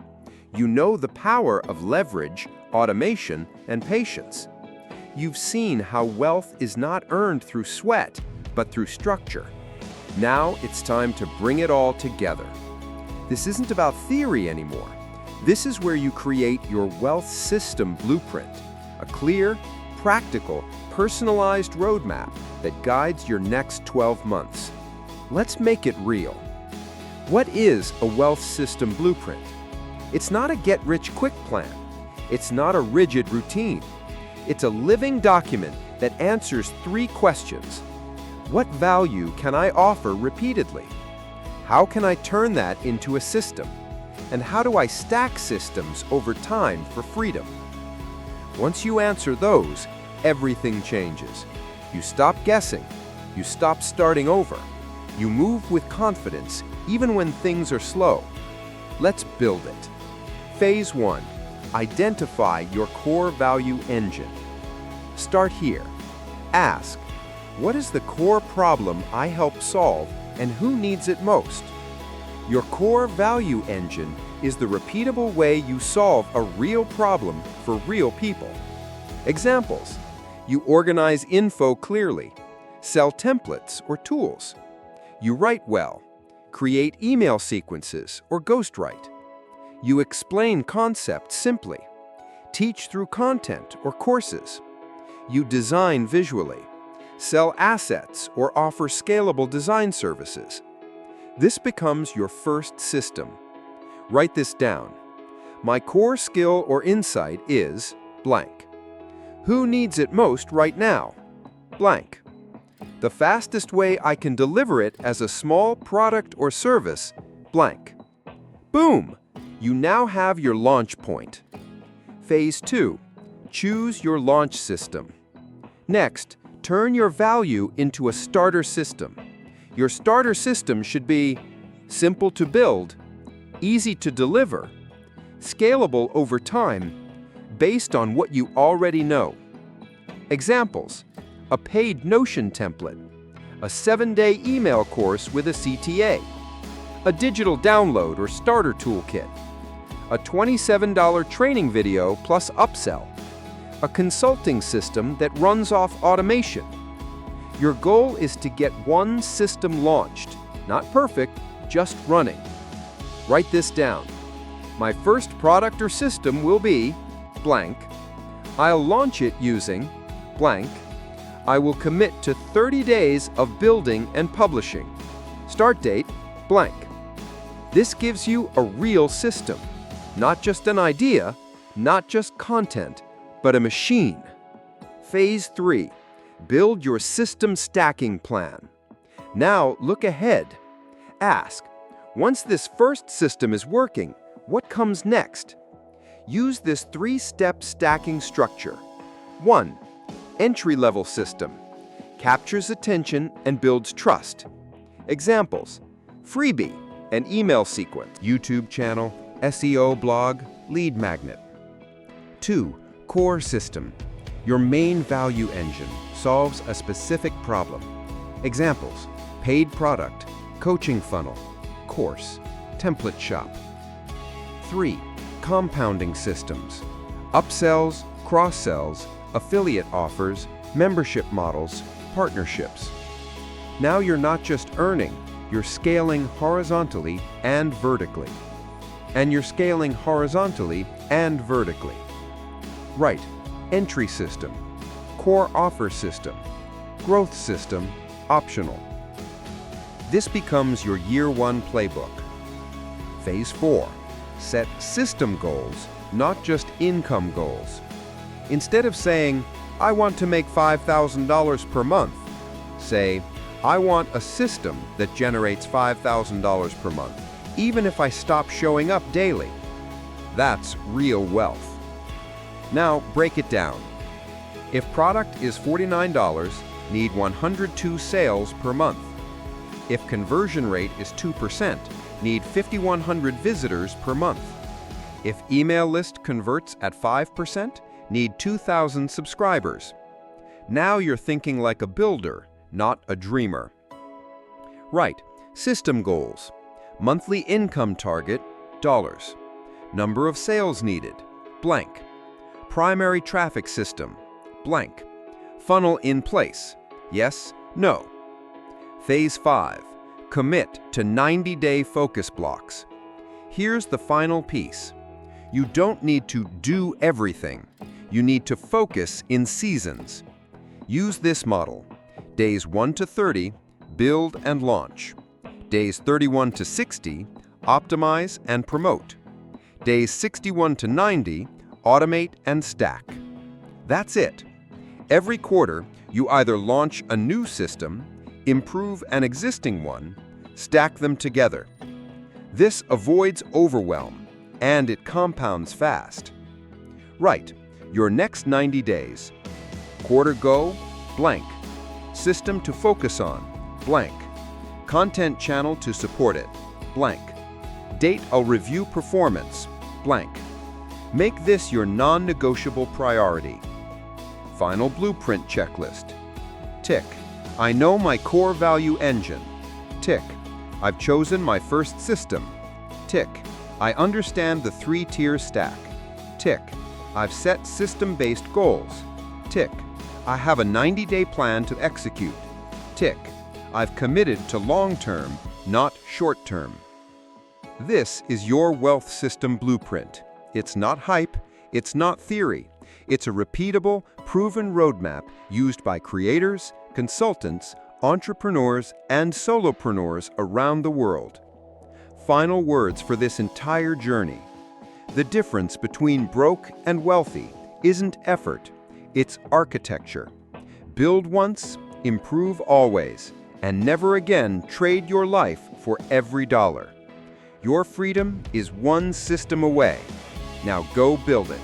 You know the power of leverage, automation, and patience. You've seen how wealth is not earned through sweat, but through structure. Now it's time to bring it all together. This isn't about theory anymore. This is where you create your wealth system blueprint, a clear, practical, personalized roadmap that guides your next 12 months. Let's make it real. What is a wealth system blueprint? It's not a get-rich-quick plan. It's not a rigid routine. It's a living document that answers 3 questions. What value can I offer repeatedly? How can I turn that into a system? And how do I stack systems over time for freedom? Once you answer those, everything changes. You stop guessing. You stop starting over. You move with confidence, even when things are slow. Let's build it. Phase 1. Identify your core value engine. Start here. Ask, what is the core problem I help solve and who needs it most? Your core value engine is the repeatable way you solve a real problem for real people. Examples: you organize info clearly, sell templates or tools. You write well, create email sequences or ghostwrite. You explain concepts simply, teach through content or courses. You design visually, sell assets or offer scalable design services. This becomes your first system. Write this down. My core skill or insight is blank. Who needs it most right now? Blank. The fastest way I can deliver it as a small product or service, blank. Boom! You now have your launch point. Phase 2. Choose your launch system. Next, turn your value into a starter system. Your starter system should be simple to build, easy to deliver, scalable over time, based on what you already know. Examples: a paid Notion template, a 7-day email course with a CTA, a digital download or starter toolkit, a $27 training video plus upsell, a consulting system that runs off automation. Your goal is to get one system launched, not perfect, just running. Write this down. My first product or system will be blank. I'll launch it using blank. I will commit to 30 days of building and publishing. Start date blank. This gives you a real system, not just an idea, not just content, but a machine. Phase 3. Build your system stacking plan. Now look ahead. Ask, once this first system is working, what comes next? Use this 3-step stacking structure. 1. Entry-level system. Captures attention and builds trust. Examples: freebie, an email sequence, YouTube channel, SEO blog, lead magnet. 2. Core system. Your main value engine solves a specific problem. Examples: paid product, coaching funnel, course, template shop. 3. Compounding systems. Upsells, cross-sells, affiliate offers, membership models, partnerships. Now you're not just earning, you're scaling horizontally and vertically. And you're scaling horizontally and vertically. Right. Entry system, core offer system, growth system, optional. This becomes your year 1 playbook. Phase 4. Set system goals, not just income goals. Instead of saying, I want to make $5,000 per month, say, I want a system that generates $5,000 per month, even if I stop showing up daily. That's real wealth. Now break it down. If product is $49, need 102 sales per month. If conversion rate is 2%, need 5,100 visitors per month. If email list converts at 5%, need 2,000 subscribers. Now you're thinking like a builder, not a dreamer. Right. System goals. Monthly income target, dollars. Number of sales needed, blank. Primary traffic system, blank. Funnel in place, yes, no. Phase 5. Commit to 90-day focus blocks. Here's the final piece. You don't need to do everything. You need to focus in seasons. Use this model. Days 1 to 30, build and launch. Days 31 to 60, optimize and promote. Days 61 to 90, automate and stack. That's it. Every quarter, you either launch a new system, improve an existing one, stack them together. This avoids overwhelm, and it compounds fast. Right. Your next 90 days. Quarter go, blank. System to focus on, blank. Content channel to support it, blank. Date I'll review performance, blank. Make this your non-negotiable priority. Final blueprint checklist. Tick. I know my core value engine. Tick. I've chosen my first system. Tick. I understand the 3-tier stack. Tick. I've set system-based goals. Tick. I have a 90-day plan to execute. Tick. I've committed to long-term, not short-term. This is your wealth system blueprint. It's not hype, it's not theory. It's a repeatable, proven roadmap used by creators, consultants, entrepreneurs, and solopreneurs around the world. Final words for this entire journey. The difference between broke and wealthy isn't effort, it's architecture. Build once, improve always, and never again trade your life for every dollar. Your freedom is one system away. Now go build it.